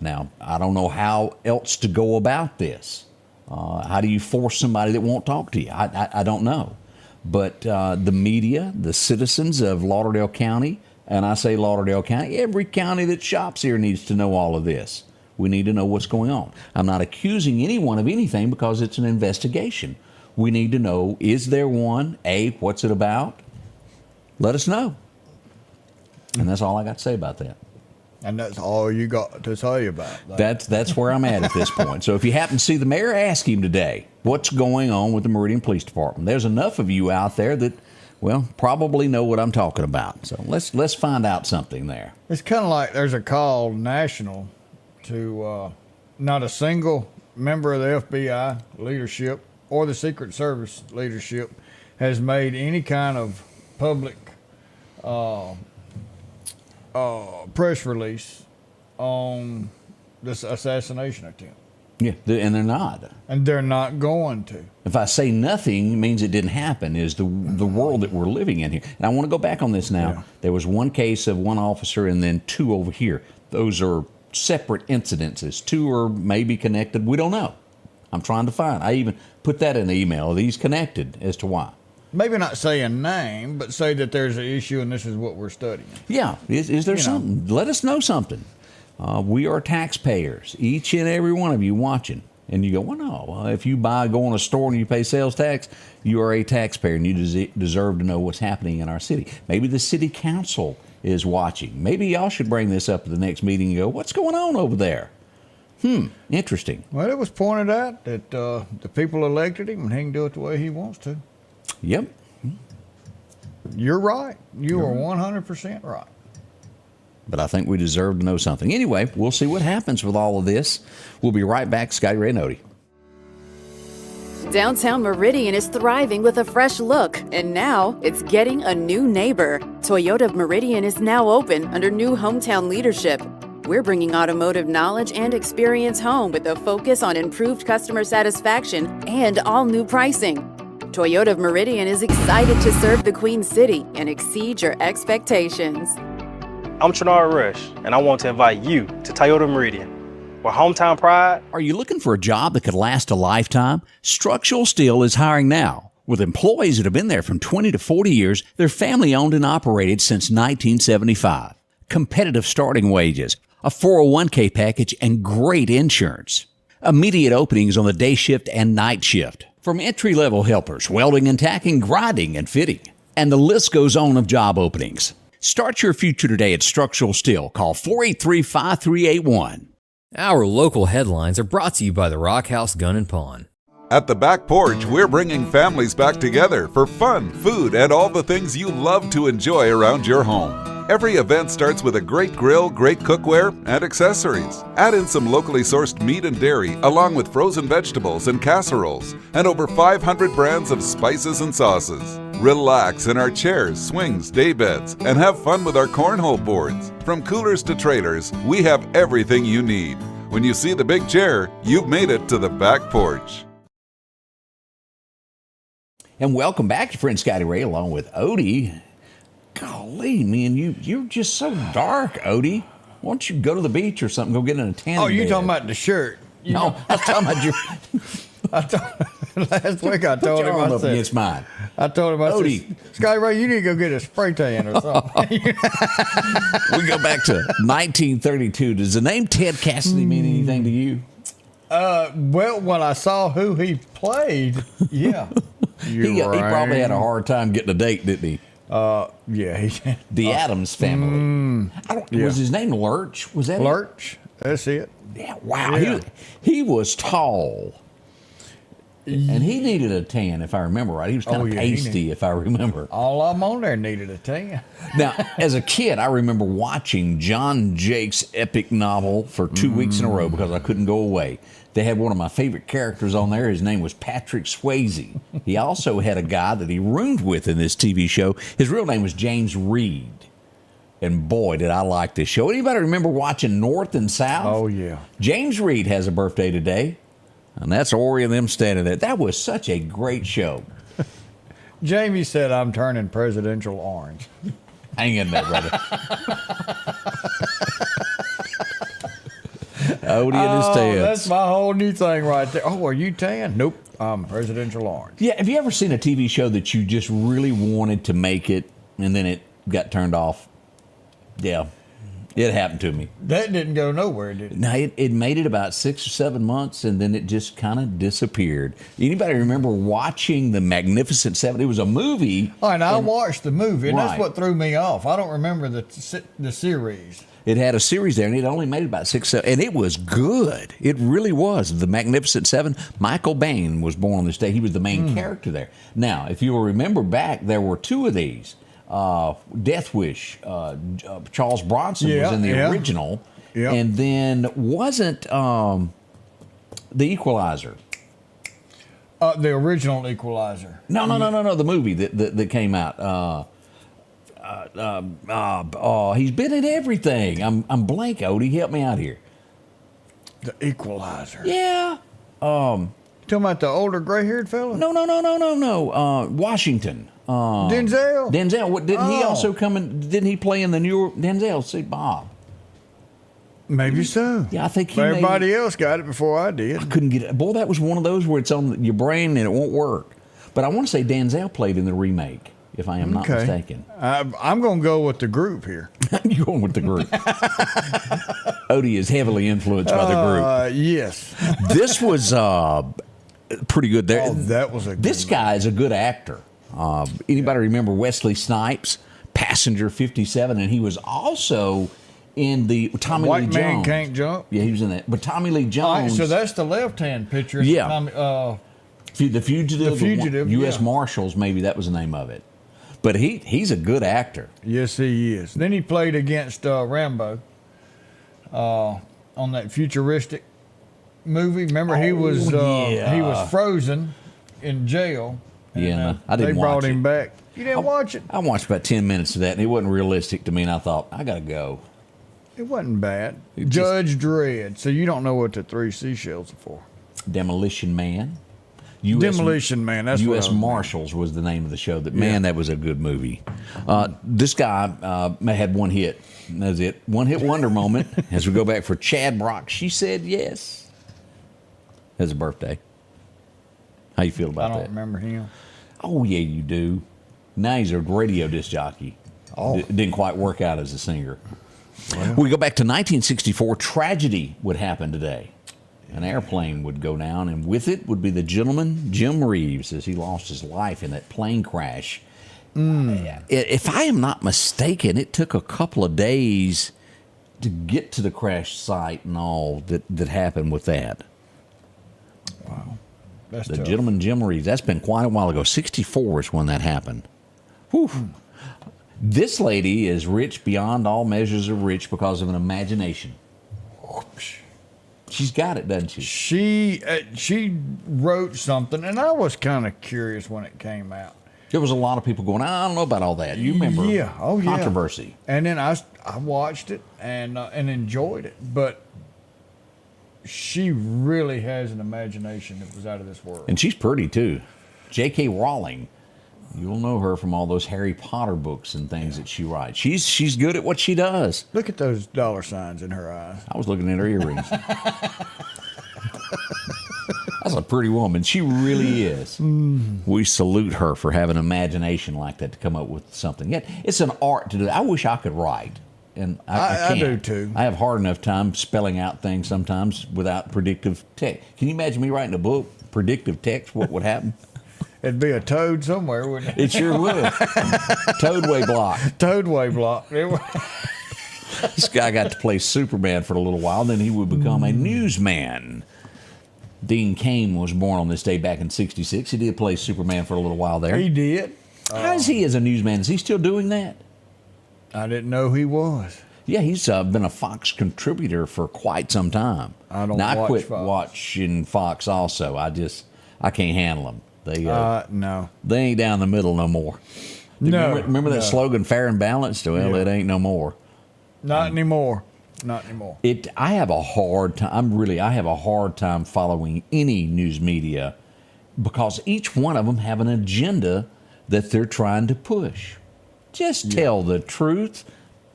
Now, I don't know how else to go about this. How do you force somebody that won't talk to you? I don't know. But the media, the citizens of Lauderdale County, and I say Lauderdale County, every county that shops here needs to know all of this. We need to know what's going on. I'm not accusing anyone of anything because it's an investigation. We need to know, is there one? A, what's it about? Let us know. And that's all I got to say about that. And that's all you got to say about that. That's where I'm at this point. So if you happen to see the mayor, ask him today, what's going on with the Meridian Police Department? There's enough of you out there that well, probably know what I'm talking about. So let's find out something there. It's kind of like there's a call national to not a single member of the FBI leadership or the Secret Service leadership has made any kind of public press release on this assassination attempt. Yeah, and they're not. And they're not going to. If I say nothing, it means it didn't happen, is the world that we're living in here. And I want to go back on this now. Yeah. There was one case of one officer and then two over here. Those are separate incidences. Two are maybe connected. We don't know. I'm trying to find. I even put that in the email. Are these connected as to why? Maybe not say a name, but say that there's an issue and this is what we're studying. Yeah. Is there something? Let us know something. We are taxpayers, each and every one of you watching. And you go, well, no. If you go in a store and you pay sales tax, you are a taxpayer and you deserve to know what's happening in our city. Maybe the city council is watching. Maybe y'all should bring this up at the next meeting and go, what's going on over there? Interesting. Well, it was pointed out that the people elected him and he can do it the way he wants to. Yep. You're right. You are 100% right. But I think we deserve to know something. Anyway, we'll see what happens with all of this. We'll be right back. Scotty Ray and Odie. Downtown Meridian is thriving with a fresh look, and now it's getting a new neighbor. Toyota of Meridian is now open under new hometown leadership. We're bringing automotive knowledge and experience home with a focus on improved customer satisfaction and all new pricing. Toyota of Meridian is excited to serve the Queen City and exceed your expectations. I'm Trinard Rush, and I want to invite you to Toyota Meridian, where hometown pride. Are you looking for a job that could last a lifetime? Structural Steel is hiring now. With employees that have been there from 20 to 40 years, they're family owned and operated since 1975. Competitive starting wages, a 401k package, and great insurance. Immediate openings on the day shift and night shift. From entry-level helpers, welding and tacking, grinding and fitting. And the list goes on of job openings. Start your future today at Structural Steel. Call 483-5381. Our local headlines are brought to you by the Rock House Gun and Pawn. At the Back Porch, we're bringing families back together for fun, food, and all the things you love to enjoy around your home. Every event starts with a great grill, great cookware, and accessories. Add in some locally sourced meat and dairy, along with frozen vegetables and casseroles, and over 500 brands of spices and sauces. Relax in our chairs, swings, day beds, and have fun with our cornhole boards. From coolers to trailers, we have everything you need. When you see the big chair, you've made it to the Back Porch. And welcome back to Friend Scotty Ray along with Odie. Golly, man, you're just so dark, Odie. Why don't you go to the beach or something, go get in a tan Oh, you're bed? talking about the shirt. No, I'm talking about your... Last week I told him, I said, against mine. I told him, I Odie. said, Scotty Ray, you need to go get a spray tan or something. We go back to 1932. Does the name Ted Cassidy mean anything to you? Well, when I saw who he played, yeah. He probably had a hard time getting a date, didn't he? Yeah. The Addams Family. Was his name Lurch? Was that Lurch? That's it. Yeah, wow. Yeah. He was tall. And he needed a tan, if I remember right. He was kind of pasty, if I remember. All of them on there needed a tan. Now, as a kid, I remember watching John Jake's epic novel for 2 weeks in a row because I couldn't go away. They had one of my favorite characters on there. His name was Patrick Swayze. He also had a guy that he roomed with in this TV show. His real name was James Reed. And boy, did I like this show. Anybody remember watching North and South? Oh, yeah. James Reed has a birthday today. And that's Ori and them standing there. That was such a great show. Jamie said, I'm turning presidential orange. Hang in there, brother. Odie and his tans. That's my whole new thing right there. Oh, are you tan? Nope. I'm presidential orange. Yeah, have you ever seen a TV show that you just really wanted to make it and then it got turned off? Yeah. It happened to me. That didn't go nowhere, did it? Now, it made it about 6 or 7 months, and then it just kind of disappeared. Anybody remember watching The Magnificent Seven? It was a movie. All right, I watched the movie, and Right. that's what threw me off. I don't remember the series. It had a series there, and it only made it about 6, 7, and it was good. It really was. The Magnificent Seven. Michael Bain was born on this day. He was the main character there. Now, if you will remember back, there were 2 of these. Death Wish. Charles Bronson was in the original, and then wasn't The Equalizer. The original Equalizer. No, the movie that came out. He's been in everything. I'm blank, Odie. Help me out here. The Equalizer. Yeah. Talking about the older gray-haired fella? No. Washington. Denzel. Denzel. What, didn't he also come in? Didn't he play in the newer Denzel? See, Bob. Maybe so. Yeah, I think he. Everybody else got it before I did. I couldn't get it. Boy, that was one of those where it's on your brain and it won't work. But I want to say Denzel played in the remake, if I am not mistaken. I'm going to go with the group here. You're going with the group. Odie is heavily influenced by the group. Yes. This was pretty good. There. Oh, that was a good This guy is a good actor. Anybody remember Wesley Snipes, Passenger 57? And he was also in the Tommy Lee Jones. White Man Can't Jump. Yeah, he was in that. But Tommy Lee Jones. All right, so that's the left-hand picture. Yeah. The Fugitive. U.S. Marshals, maybe that was the name of it. But he's a good actor. Yes, he is. Then he played against Rambo on that futuristic movie. Remember, he was frozen in jail. And, I didn't They watch brought it. him back. You didn't watch it? I watched about 10 minutes of that, and it wasn't realistic to me, and I thought, I got to go. It wasn't bad. Judge Dredd. So you don't know what the 3 seashells are for. Demolition Man. Demolition Man. That's what U.S. Marshals was the name of the show. That was a good movie. This guy had one hit. That's it. One hit wonder moment. As we go back for Chad Brock, she said yes. It's a birthday. How you feel about that? I don't remember him. Oh, yeah, you do. Now he's a radio disc jockey. Oh. Didn't quite work out as a singer. Well, we go back to 1964. Tragedy would happen today. An airplane would go down, and with it would be the gentleman, Jim Reeves, as he lost his life in that plane crash. If I am not mistaken, it took a couple of days to get to the crash site and all that happened with that. Wow. That's the tough. gentleman, Jim Reeves. That's been quite a while ago. 64 is when that happened. Whew. This lady is rich beyond all measures of rich because of an imagination. She's got it, doesn't she? She wrote something, and I was kind of curious when it came out. There was a lot of people going, I don't know about all that. You remember controversy. And then I watched it and enjoyed it. But she really has an imagination that was out of this world. And she's pretty, too. J.K. Rowling. You'll know her from all those Harry Potter books and things that she writes. She's good at what she does. Look at those dollar signs in her eyes. I was looking at her earrings. That's a pretty woman. She really is. We salute her for having an imagination like that to come up with something. Yet it's an art to do. I wish I could write. And I can't. do too. I have hard enough time spelling out things sometimes without predictive text. Can you imagine me writing a book, predictive text, what would happen? It'd be a toad somewhere, wouldn't it? It sure would. Toadway block. Toadway block. This guy got to play Superman for a little while, then he would become a newsman. Dean Cain was born on this day back in '66. He did play Superman for a little while there. He did. How is he as a newsman? Is he still doing that? I didn't know he was. Yeah, he's been a Fox contributor for quite some time. I don't now, watch I quit Fox. watching Fox also. I can't handle them. They no. They ain't down the middle no more. No. Remember that slogan, fair and balanced? Well, it ain't no more. Not anymore. Not anymore. I have a hard time. I have a hard time following any news media because each one of them have an agenda that they're trying to push. Just tell the truth,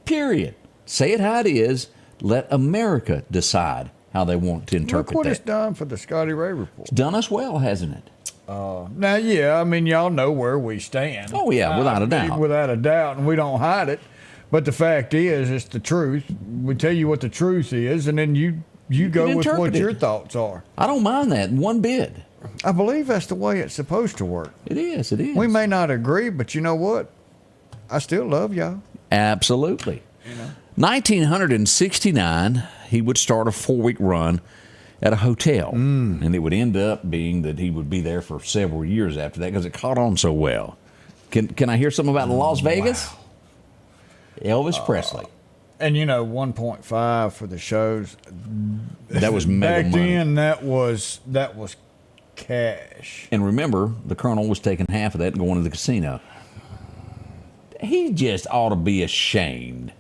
period. Say it how it is. Let America decide how they want to interpret Look what that. it's done for the Scotty Ray Report. It's done us well, hasn't it? Now, yeah, I mean, y'all know where we stand. Oh, yeah, without a doubt. Without a doubt, and we don't hide it. But the fact is, it's the truth. We tell you what the truth is, and then you go with what interpret it. your thoughts are. I don't mind that one bit. I believe that's the way it's supposed to work. It is. It is. We may not agree, but you know what? I still love y'all. Absolutely. 1969, he would start a 4-week run at a hotel, and it would end up being that he would be there for several years after that because it caught on so well. Can I hear something about Las Vegas? Wow. Elvis Presley. And 1.5 for the shows. That was mega back money. then. That was cash. And remember, the Colonel was taking half of that and going to the casino. He just ought to be ashamed.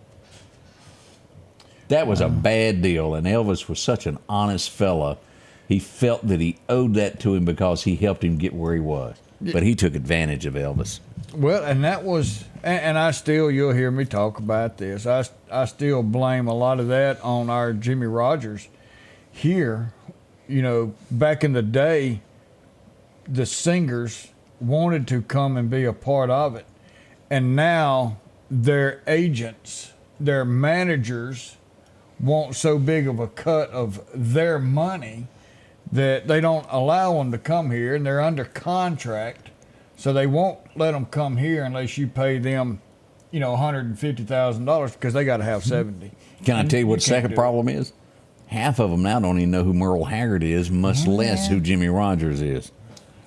That was a bad deal, and Elvis was such an honest fella. He felt that he owed that to him because he helped him get where he was. But he took advantage of Elvis. Well, and that was, and I still, you'll hear me talk about this. I still blame a lot of that on our Jimmy Rogers here. Back in the day, the singers wanted to come and be a part of it. And now their agents, their managers want so big of a cut of their money that they don't allow them to come here, and they're under contract. So they won't let them come here unless you pay them, $150,000 because they got to have 70. Can I tell you what the second problem is? Half of them now don't even know who Merle Haggard is, much less who Jimmy Rogers is.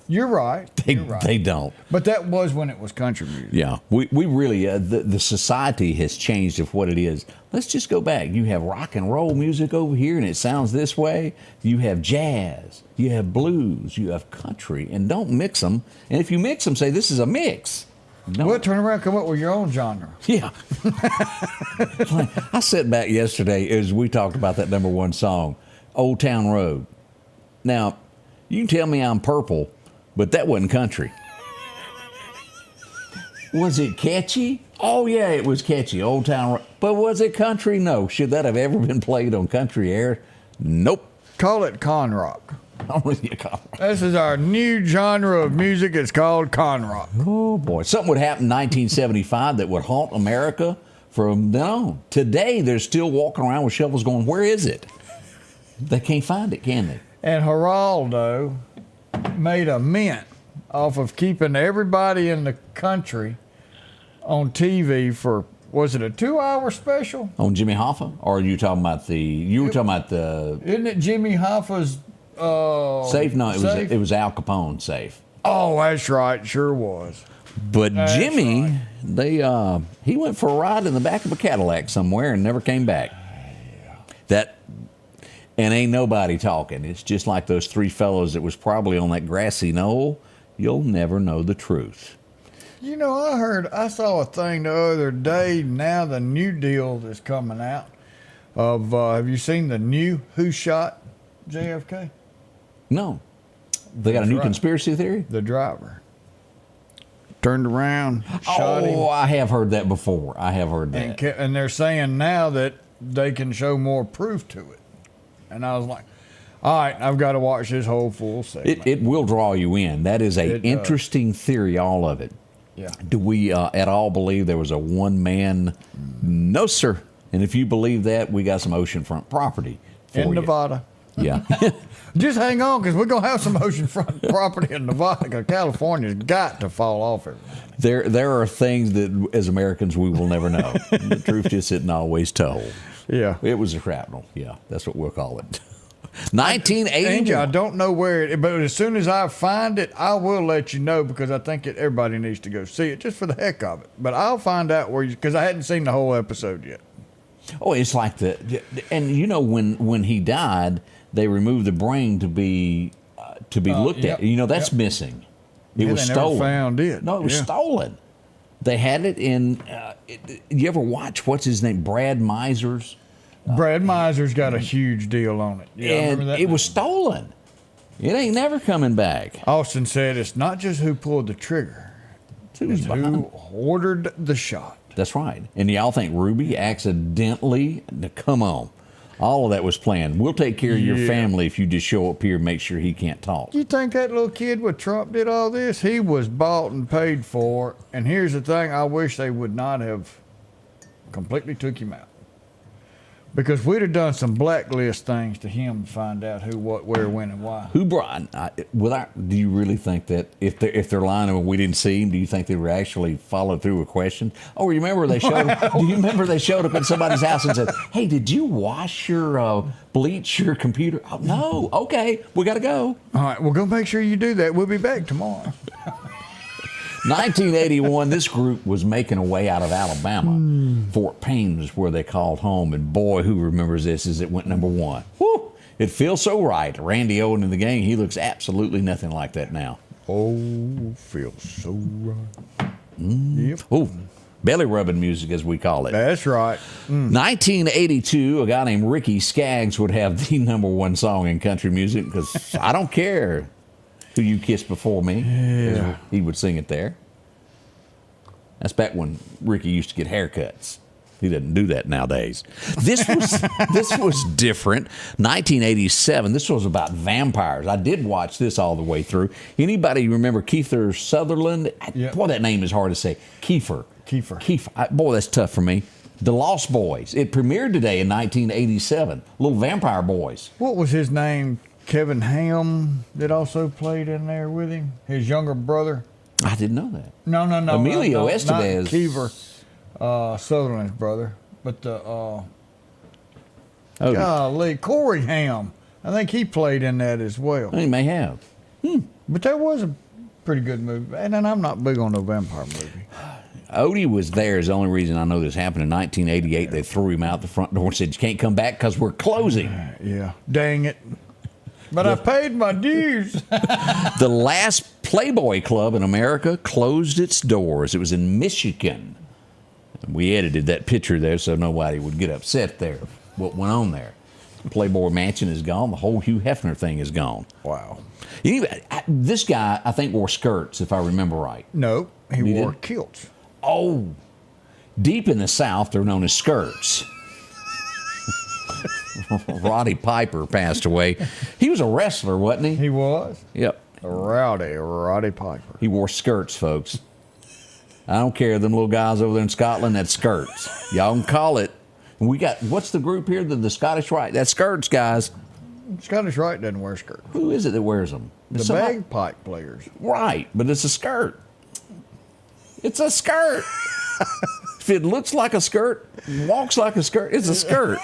You're right. They don't. But that was when it was country music. Yeah, we really, the society has changed of what it is. Let's just go back. You have rock and roll music over here, and it sounds this way. You have jazz, you have blues, you have country, and don't mix them. And if you mix them, say this is a mix. No. Well, turn around, come up with your own genre. Yeah. I sat back yesterday as we talked about that number one song, Old Town Road. Now, you can tell me I'm purple, but that wasn't country. Was it catchy? Oh, yeah, it was catchy. Old Town Road. But was it country? No. Should that have ever been played on country air? Nope. Call it con rock. Oh, yeah, con rock. This is our new genre of music. It's called con rock. Oh, boy. Something would happen in 1975 that would haunt America from then on. Today, they're still walking around with shovels going, where is it? They can't find it, can they? And Geraldo made a mint off of keeping everybody in the country on TV for, was it a 2-hour special? On Jimmy Hoffa? Or are you talking about Isn't it Jimmy Hoffa's Safe? No, Safe? it was Al Capone Safe. Oh, that's right, sure was. But That's Jimmy, he went for a ride in the back of a Cadillac somewhere and never came back. And ain't nobody talking. It's just like those three fellows that was probably on that grassy knoll. You'll never know the truth. I saw a thing the other day. Now the new deal that's coming out of, have you seen the new Who Shot JFK? No. They got a new conspiracy theory? The driver turned around, shot him. Oh, I have heard that before. I have heard that. And they're saying now that they can show more proof to it. And I was like, all right, I've got to watch this whole full segment. It will draw you in. That is an interesting theory, all of it. Yeah. Do we at all believe there was a one-man? No, sir. And if you believe that, we got some oceanfront property for in you. Nevada. Yeah. Just hang on, because we're going to have some oceanfront property in Nevada, because California's got to fall off everything. There are things that, as Americans, we will never know. The truth just isn't always told. Yeah. It was a shrapnel. Yeah, that's what we'll call it. 1981. I don't know where it is, but as soon as I find it, I will let you know, because I think everybody needs to go see it just for the heck of it. But I'll find out where because I hadn't seen the whole episode yet. Oh, it's like and when he died, they removed the brain to be looked at. That's missing. It was stolen. Never found it. No, it was stolen. They had it in. You ever watch what's his name? Brad Miser's. Brad Miser's got a huge deal on it. Yeah, and it was stolen. It ain't never coming back. Austin said it's not just who pulled the trigger, it's who ordered the shot. That's right. And y'all think Ruby accidentally? Come on. All of that was planned. We'll take care of your family if you just show up here and make sure he can't talk. You think that little kid with Trump did all this? He was bought and paid for. And here's the thing, I wish they would not have Completely took him out. Because we'd have done some blacklist things to him to find out who, what, where, when, and why. Who brought? Do you really think that if they're lying and we didn't see him, do you think they would actually follow through with questions? Oh, remember they showed? Do you remember they showed up at somebody's house and said, "Hey, did you wash your bleach your computer?" Oh, no. Okay, we got to go. All right, well, go make sure you do that. We'll be back tomorrow. 1981, this group was making a way out of Alabama. Fort Payne was where they called home, and boy, who remembers this as it went number one. Whew, it feels so right. Randy Owen in the gang, he looks absolutely nothing like that now. Oh, feels so right. Yep. Ooh, belly rubbing music, as we call it. That's right. 1982, a guy named Ricky Skaggs would have the number one song in country music, because I don't care who you kissed before me. Yeah. He would sing it there. That's back when Ricky used to get haircuts. He doesn't do that nowadays. This was different. 1987. This was about vampires. I did watch this all the way through. Anybody remember Kiefer Sutherland? Yep. Boy, that name is hard to say. Kiefer. Boy, that's tough for me. The Lost Boys. It premiered today in 1987. Little vampire boys. What was his name? Kevin Ham that also played in there with him. His younger brother. I didn't know that. No. Emilio Estevez. Not Kiefer Sutherland's brother, but golly, Cory Ham. I think he played in that as well. He may have. But that was a pretty good movie. And I'm not big on no vampire movie. Odie was there is the only reason I know this happened. In 1988, they threw him out the front door and said, "You can't come back because we're closing." Yeah, dang it. But I paid my dues. The last Playboy Club in America closed its doors. It was in Michigan. We edited that picture there so nobody would get upset there. What went on there? Playboy Mansion is gone. The whole Hugh Hefner thing is gone. Wow. This guy, I think, wore skirts, if I remember right. No, he wore did? kilts. Oh, deep in the South, they're known as skirts. Roddy Piper passed away. He was a wrestler, wasn't he? He was? Yep. Roddy Piper. He wore skirts, folks. I don't care. Them little guys over there in Scotland, that's skirts. Y'all can call it. We got, what's the group here? The Scottish Rite. That's skirts, guys. Scottish Rite doesn't wear skirts. Who is it that wears them? The bagpipe players. Right, but it's a skirt. It's a skirt. If it looks like a skirt, walks like a skirt, it's a skirt.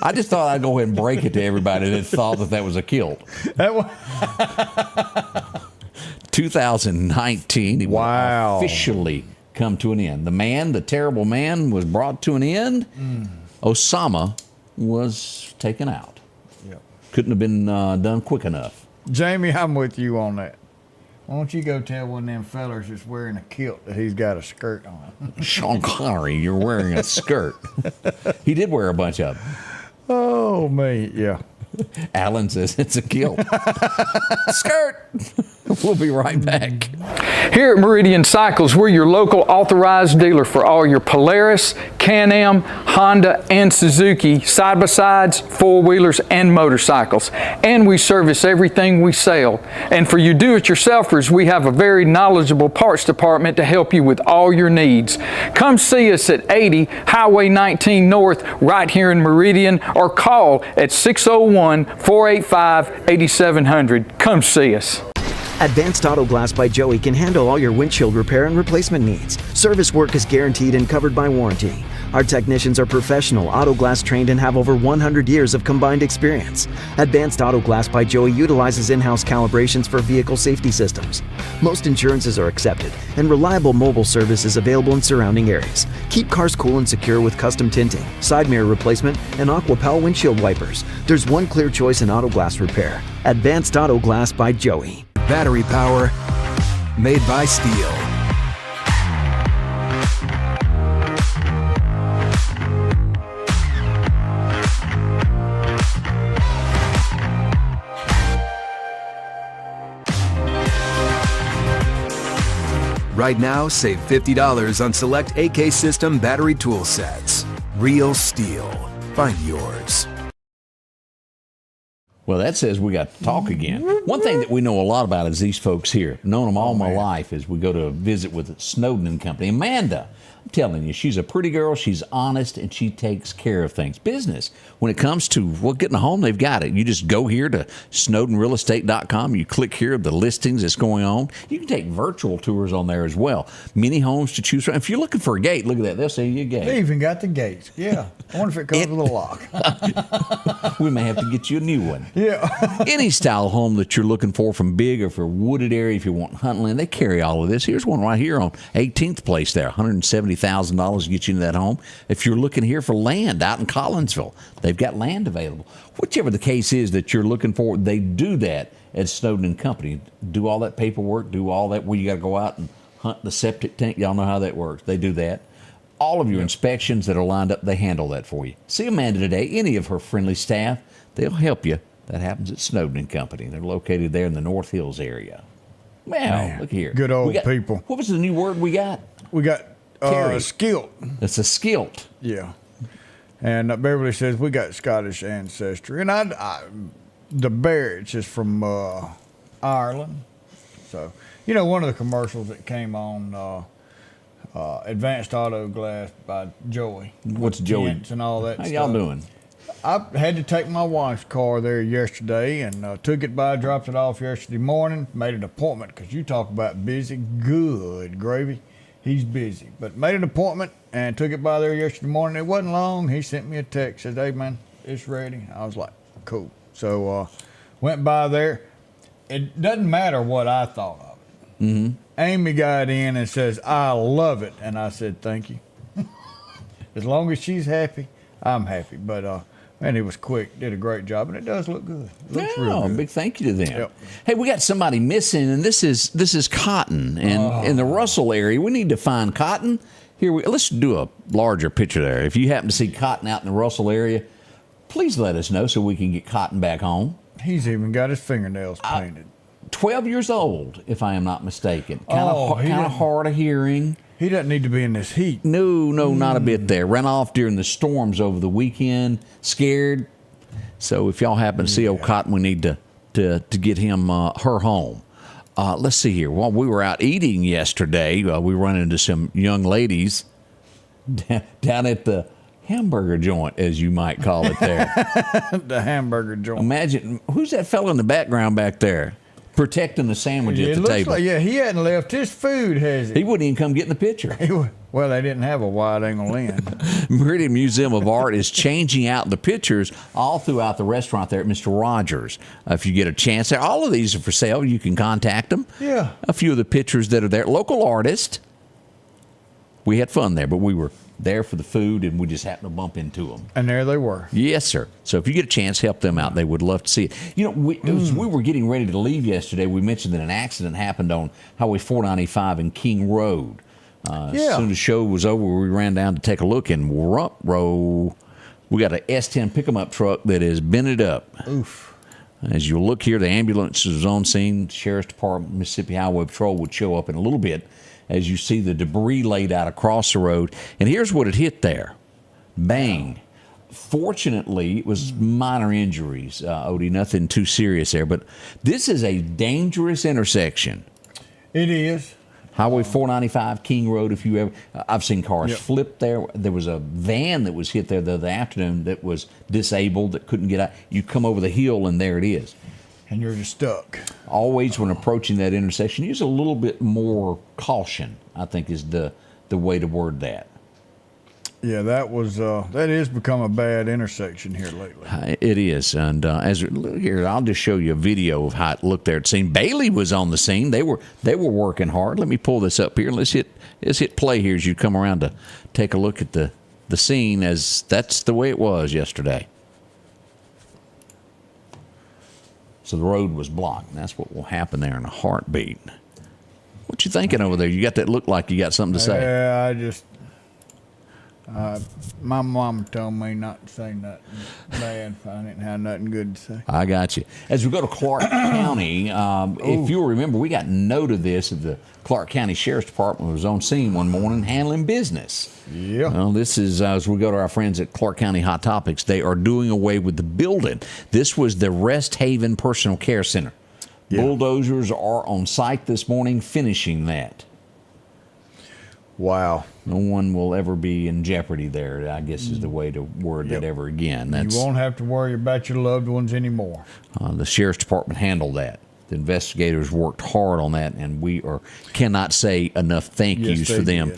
I just thought I'd go ahead and break it to everybody that thought that was a kilt. 2019, it will officially come to an end. The terrible man, was brought to an end. Osama was taken out. Yep. Couldn't have been done quick enough. Jamie, I'm with you on that. Why don't you go tell one of them fellers that's wearing a kilt that he's got a skirt on? Sean Connery, you're wearing a skirt. He did wear a bunch of them. Oh, me, yeah. Alan says it's a kilt. Skirt. We'll be right back. Here at Meridian Cycles, we're your local authorized dealer for all your Polaris, Can-Am, Honda, and Suzuki side-by-sides, four-wheelers, and motorcycles. And we service everything we sell. And for you do-it-yourselfers, we have a very knowledgeable parts department to help you with all your needs. Come see us at 80 Highway 19 North right here in Meridian, or call at 601-485-8700. Come see us. Advanced AutoGlass by Joey can handle all your windshield repair and replacement needs. Service work is guaranteed and covered by warranty. Our technicians are professional, AutoGlass trained, and have over 100 years of combined experience. Advanced AutoGlass by Joey utilizes in-house calibrations for vehicle safety systems. Most insurances are accepted, and reliable mobile service is available in surrounding areas. Keep cars cool and secure with custom tinting, side mirror replacement, and AquaPal windshield wipers. There's one clear choice in AutoGlass repair. Advanced AutoGlass by Joey. Battery power made by steel. Right now, save $50 on select AK System battery tool sets. Real steel. Find yours. Well, that says we got to talk again. One thing that we know a lot about is these folks here. Known them all my life as we go to visit with Snowden Company. Amanda, I'm telling you, she's a pretty girl. She's honest, and she takes care of things. Business. When it comes to getting a home, they've got it. You just go here to snowdenrealestate.com. You click here, the listings that's going on. You can take virtual tours on there as well. Many homes to choose from. If you're looking for a gate, look at that. They'll say you a gate. They even got the gates. Yeah. I wonder if it comes with a lock. We may have to get you a new one. Yeah. Any style of home that you're looking for, from big or for wooded area, if you want hunting land, they carry all of this. Here's one right here on 18th Place there, $170,000 to get you into that home. If you're looking here for land out in Collinsville, they've got land available. Whichever the case is that you're looking for, they do that at Snowden Company. Do all that paperwork, do all that where you got to go out and hunt the septic tank. Y'all know how that works. They do that. All of your inspections that are lined up, they handle that for you. See Amanda today, any of her friendly staff, they'll help you. That happens at Snowden Company. They're located there in the North Hills area. Wow, look here. Good old people. What was the new word we got? We got skilt. It's a skilt. Yeah. And Beverly says we got Scottish ancestry. And the Barretts is from Ireland. So, one of the commercials that came on Advanced AutoGlass by Joey. What's Joey? Tents and all that How stuff. y'all doing? I had to take my wife's car there yesterday and took it by, dropped it off yesterday morning, made an appointment because you talk about busy. Good gravy. He's busy. But made an appointment and took it by there yesterday morning. It wasn't long. He sent me a text, said, hey, man, it's ready. I was like, cool. So went by there. It doesn't matter what I thought of it. Mm-hmm. Amy got in and says, I love it. And I said, thank you. As long as she's happy, I'm happy. But, man, it was quick. Did a great job. And it does look good. It looks real good. Big thank you to them. Yep. Hey, we got somebody missing, and this is cotton. And in the Russell area, we need to find cotton. Let's do a larger picture there. If you happen to see cotton out in the Russell area, please let us know so we can get cotton back home. He's even got his fingernails painted. 12 years old, if I am not mistaken. Kind of hard of hearing. He doesn't need to be in this heat. No, not a bit there. Ran off during the storms over the weekend, scared. So if y'all happen to see old Cotton, we need to get him her home. Let's see here. While we were out eating yesterday, we run into some young ladies down at the hamburger joint, as you might call it there. The hamburger joint. Imagine, who's that fellow in the background back there? Protecting the sandwich at the table. Like, he hadn't left his food, has he? He wouldn't even come get in the picture. Well, they didn't have a wide-angle lens. Meridian Museum of Art is changing out the pictures all throughout the restaurant there at Mr. Rogers. If you get a chance there, all of these are for sale. You can contact them. Yeah. A few of the pictures that are there. Local artist. We had fun there, but we were there for the food, and we just happened to bump into them. And there they were. Yes, sir. So if you get a chance, help them out. They would love to see it. As we were getting ready to leave yesterday, we mentioned that an accident happened on Highway 495 and King Road. As soon as the show was over, we ran down to take a look, and we got an S10 pick-em-up truck that is bented up. Oof. As you look here, the ambulance is on scene. Sheriff's Department, Mississippi Highway Patrol would show up in a little bit as you see the debris laid out across the road. And here's what it hit there. Bang. Fortunately, it was minor injuries, Odie, nothing too serious there. But this is a dangerous intersection. It is. Highway 495, King Road, I've seen cars flip there. There was a van that was hit there the other afternoon that was disabled, that couldn't get out. You come over the hill, and there it is. And you're just stuck. Always, when approaching that intersection, use a little bit more caution, I think, is the way to word that. Yeah, that has become a bad intersection here lately. It is, and look here, I'll just show you a video of how it looked there at the scene. Bailey was on the scene. They were working hard. Let me pull this up here. Let's hit play here as you come around to take a look at the scene, as that's the way it was yesterday. So the road was blocked. And that's what will happen there in a heartbeat. What you thinking over there? You got that look like you got something to say. Yeah, My mom told me not to say nothing bad if I didn't have nothing good to say. I got you. As we go to Clark County, if you'll remember, we got note of this at the Clark County Sheriff's Department was on scene one morning handling business. Yeah. Well, this is, as we go to our friends at Clark County Hot Topics, they are doing away with the building. This was the Rest Haven Personal Care Center. Yeah. Bulldozers are on site this morning finishing that. Wow. No one will ever be in jeopardy there, I guess is the way to word that ever again. You won't have to worry about your loved ones anymore. The Sheriff's Department handled that. The investigators worked hard on that, and we cannot say enough thank yous for them.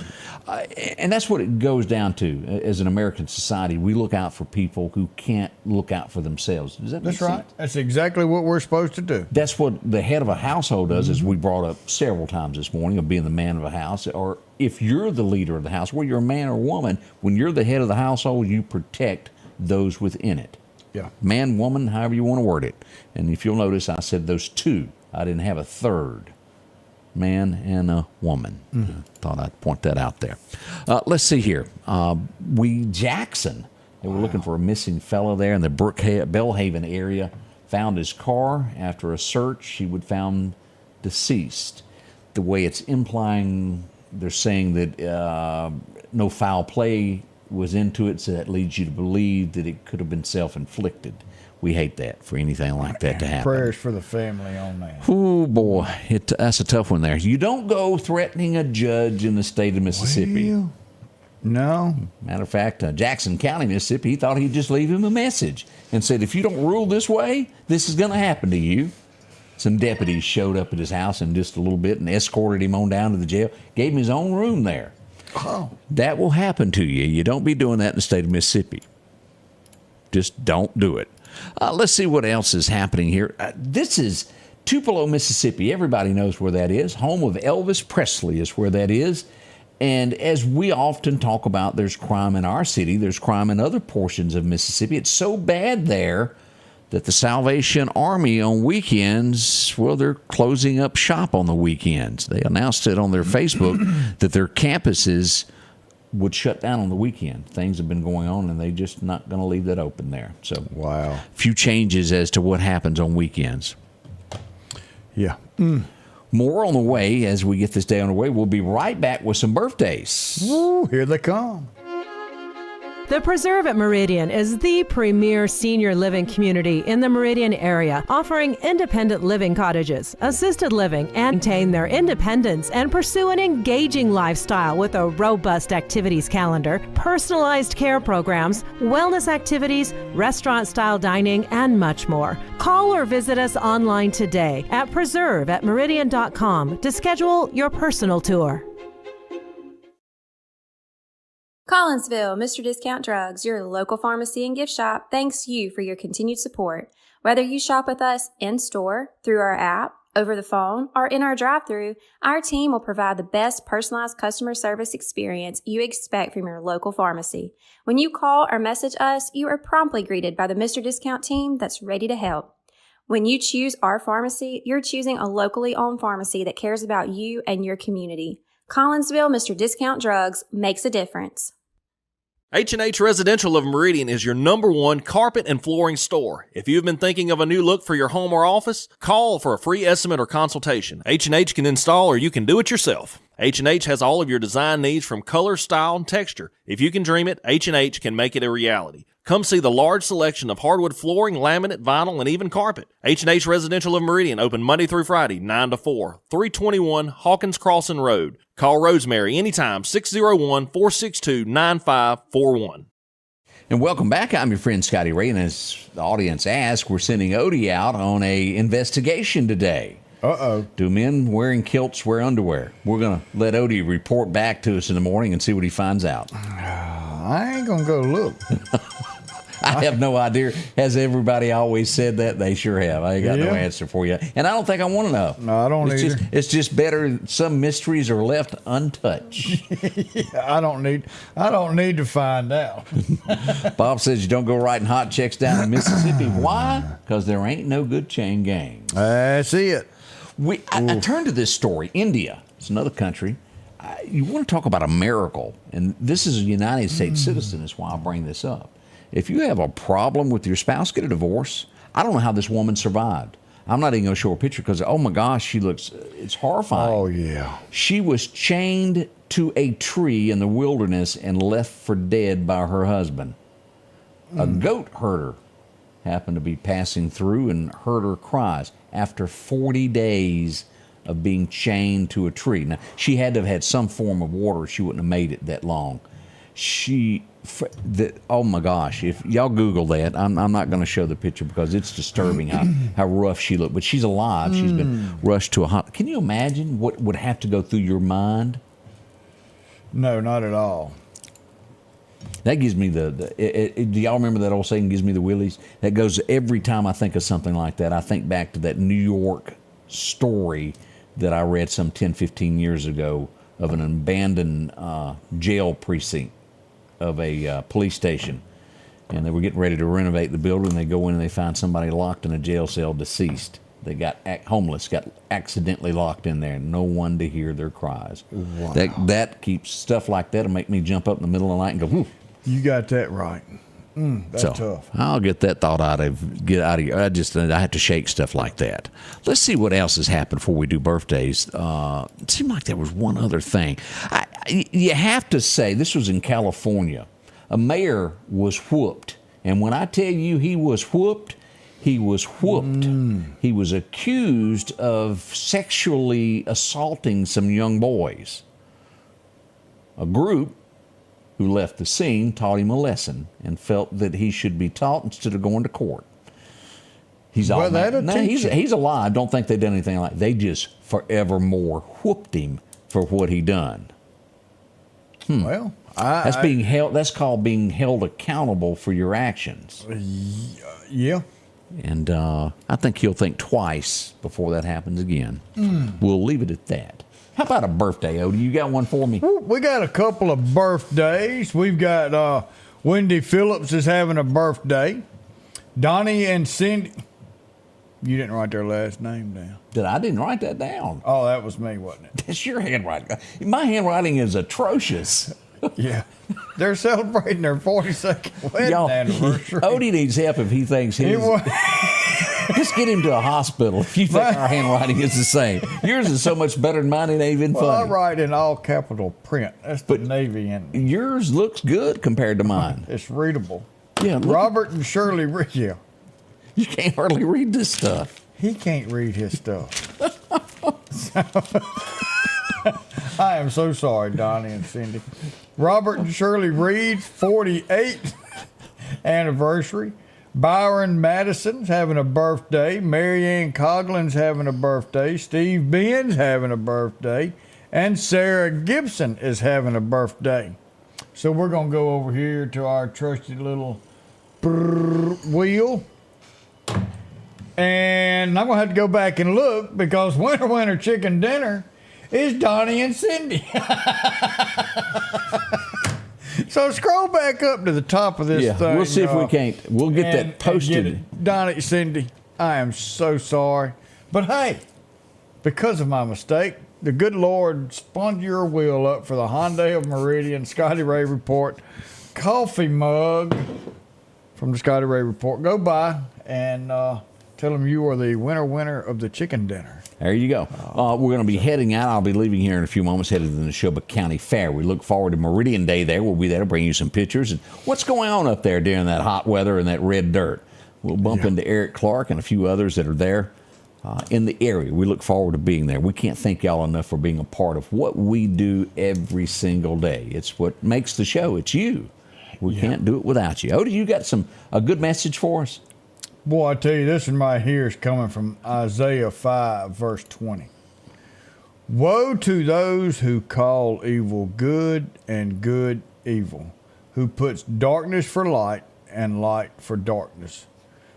And that's what it goes down to. As an American society, we look out for people who can't look out for themselves. Does that make sense? That's right. That's exactly what we're supposed to do. That's what the head of a household does, as we brought up several times this morning, of being the man of a house. Or if you're the leader of the house, whether you're a man or woman, when you're the head of the household, you protect those within it. Yeah. Man, woman, however you want to word it. And if you'll notice, I said those two. I didn't have a third. Man and a woman. Thought I'd point that out there. Let's see here. Jackson, they were looking for a missing fellow there in the Bellhaven area. Found his car. After a search, he was found deceased. The way it's implying, they're saying that no foul play was into it, so that leads you to believe that it could have been self-inflicted. We hate that, for anything like that to happen. Prayers for the family on that. Oh, boy. That's a tough one there. You don't go threatening a judge in the state of Mississippi. Well, no. Matter of fact, Jackson County, Mississippi, he thought he'd just leave him a message and said, if you don't rule this way, this is going to happen to you. Some deputies showed up at his house in just a little bit and escorted him on down to the jail, gave him his own room there. Oh. That will happen to you. You don't be doing that in the state of Mississippi. Just don't do it. Let's see what else is happening here. This is Tupelo, Mississippi. Everybody knows where that is. Home of Elvis Presley is where that is. And as we often talk about, there's crime in our city. There's crime in other portions of Mississippi. It's so bad there that the Salvation Army on weekends, well, they're closing up shop on the weekends. They announced it on their Facebook that their campuses would shut down on the weekend. Things have been going on, and they're just not going to leave that open there. So, wow. A few changes as to what happens on weekends. Yeah. More on the way as we get this day on the way. We'll be right back with some birthdays. Ooh, here they come. The Preserve at Meridian is the premier senior living community in the Meridian area, offering independent living cottages, assisted living, and maintain their independence and pursue an engaging lifestyle with a robust activities calendar, personalized care programs, wellness activities, restaurant-style dining, and much more. Call or visit us online today at preserveatmeridian.com to schedule your personal tour. Collinsville, Mr. Discount Drugs, your local pharmacy and gift shop, thanks you for your continued support. Whether you shop with us in-store, through our app, over the phone, or in our drive-thru, our team will provide the best personalized customer service experience you expect from your local pharmacy. When you call or message us, you are promptly greeted by the Mr. Discount team that's ready to help. When you choose our pharmacy, you're choosing a locally owned pharmacy that cares about you and your community. Collinsville, Mr. Discount Drugs makes a difference. H&H Residential of Meridian is your #1 carpet and flooring store. If you've been thinking of a new look for your home or office, call for a free estimate or consultation. H&H can install or you can do it yourself. H&H has all of your design needs from color, style, and texture. If you can dream it, H&H can make it a reality. Come see the large selection of hardwood flooring, laminate, vinyl, and even carpet. H&H Residential of Meridian, open Monday through Friday, 9 to 4, 321 Hawkins Crossing Road. Call Rosemary anytime, 601-462-9541. And welcome back. I'm your friend Scotty Ray, and as the audience asked, we're sending Odie out on a investigation today. Uh-oh. Do men wearing kilts wear underwear? We're going to let Odie report back to us in the morning and see what he finds out. I ain't going to go look. I have no idea. Has everybody always said that? They sure have. I ain't got no answer for you. And I don't think I want to know. No, I don't either. It's just better some mysteries are left untouched. I don't need to find out. Bob says you don't go writing hot checks down in Mississippi. Why? Because there ain't no good chain gangs. That's it. I turned to this story. India. It's another country. you want to talk about a miracle, and this is a United States citizen, is why I bring this up. If you have a problem with your spouse, get a divorce. I don't know how this woman survived. I'm not even going to show a picture because, oh my gosh, she looks, it's horrifying. Oh, yeah. She was chained to a tree in the wilderness and left for dead by her husband. A goat herder happened to be passing through and heard her cries after 40 days of being chained to a tree. Now, she had to have had some form of water. She wouldn't have made it that long. Oh my gosh, if y'all Google that, I'm not going to show the picture because it's disturbing how rough she looked. But she's alive. She's been rushed to a hospital. Can you imagine what would have to go through your mind? No, not at all. That gives me do y'all remember that old saying, gives me the willies? That goes every time I think of something like that. I think back to that New York story that I read some 10, 15 years ago of an abandoned jail precinct of a police station. And they were getting ready to renovate the building. They go in and they find somebody locked in a jail cell, deceased. They got homeless, got accidentally locked in there. No one to hear their cries. Wow. That keeps stuff like that will make me jump up in the middle of the night and go, whoo. You got that right. That's tough. I'll get that thought out of here. I have to shake stuff like that. Let's see what else has happened before we do birthdays. It seemed like there was one other thing. You have to say, this was in California. A mayor was whooped. And when I tell you he was whooped, he was whooped. He was accused of sexually assaulting some young boys. A group who left the scene taught him a lesson and felt that he should be taught instead of going to court. He's alive. Don't think they've done anything like that. They just forevermore whooped him for what he done. Well, that's called being held accountable for your actions. Yeah. And I think he'll think twice before that happens again. We'll leave it at that. How about a birthday, Odie? You got one for me? We got a couple of birthdays. We've got Wendy Phillips is having a birthday. Donnie and Cindy. You didn't write their last name down. I didn't write that down. Oh, that was me, wasn't it? That's your handwriting. My handwriting is atrocious. Yeah. They're celebrating their 42nd wedding anniversary. Odie needs help if he thinks his... Just get him to a hospital if you think our handwriting is the same. Yours is so much better than mine, it ain't even funny. I write in all capital print. That's the Navy in me. Yours looks good compared to mine. It's readable. Yeah. Robert and Shirley, yeah. You can't hardly read this stuff. He can't read his stuff. I am so sorry, Donnie and Cindy. Robert and Shirley Reed's 48th anniversary. Byron Madison's having a birthday. Mary Ann Coughlin's having a birthday. Steve Ben's having a birthday. And Sarah Gibson is having a birthday. So we're going to go over here to our trusty little wheel. And I'm going to have to go back and look because Winter Chicken Dinner is Donnie and Cindy. So scroll back up to the top of this thing. We'll see if we can't. We'll get that posted. Donnie, Cindy, I am so sorry. But hey, because of my mistake, the good Lord spun your wheel up for the Hyundai of Meridian Scotty Ray Report coffee mug from the Scotty Ray Report. Go by and tell them you are the winner of the chicken dinner. There you go. We're going to be heading out. I'll be leaving here in a few moments, headed to the Neshoba County Fair. We look forward to Meridian Day there. We'll be there to bring you some pictures and what's going on up there during that hot weather and that red dirt. We'll bump into Eric Clark and a few others that are there in the area. We look forward to being there. We can't thank y'all enough for being a part of what we do every single day. It's what makes the show. It's you. We can't do it without you. Odie, you got a good message for us? Boy, I tell you, this one right here is coming from Isaiah 5, verse 20. Woe to those who call evil good and good evil, who puts darkness for light and light for darkness,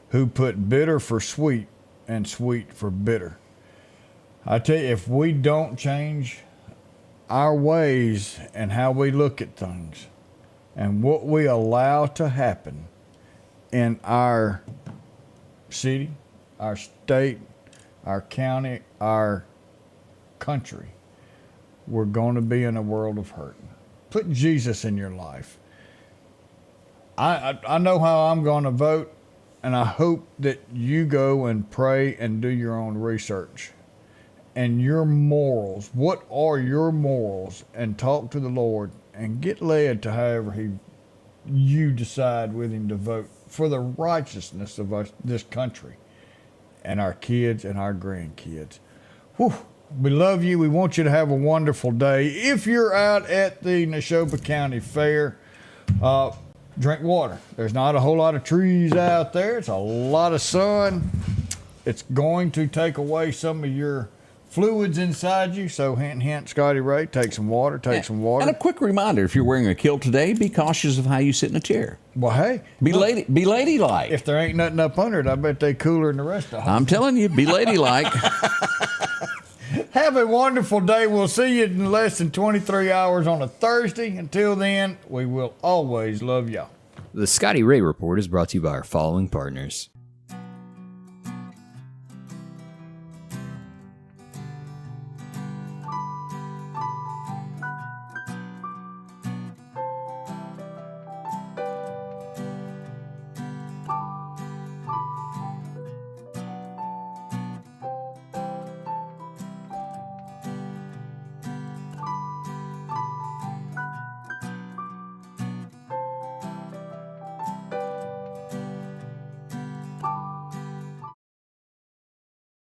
who put bitter for sweet and sweet for bitter. I tell you, if we don't change our ways and how we look at things and what we allow to happen in our city, our state, our county, our country, we're going to be in a world of hurt. Put Jesus in your life. I know how I'm going to vote, and I hope that you go and pray and do your own research. And your morals, what are your morals? And talk to the Lord and get led to however you decide with him to vote for the righteousness of this country and our kids and our grandkids. Whew. We love you. We want you to have a wonderful day. If you're out at the Neshoba County Fair, drink water. There's not a whole lot of trees out there. It's a lot of sun. It's going to take away some of your fluids inside you. So hint, hint, Scotty Ray, take some water, some water. And a quick reminder, if you're wearing a kilt today, be cautious of how you sit in a chair. Well, hey. Be ladylike. If there ain't nothing up under it, I bet they cooler than the rest of them. I'm telling you, be ladylike. Have a wonderful day. We'll see you in less than 23 hours on a Thursday. Until then, we will always love y'all. The Scotty Ray Report is brought to you by our following partners.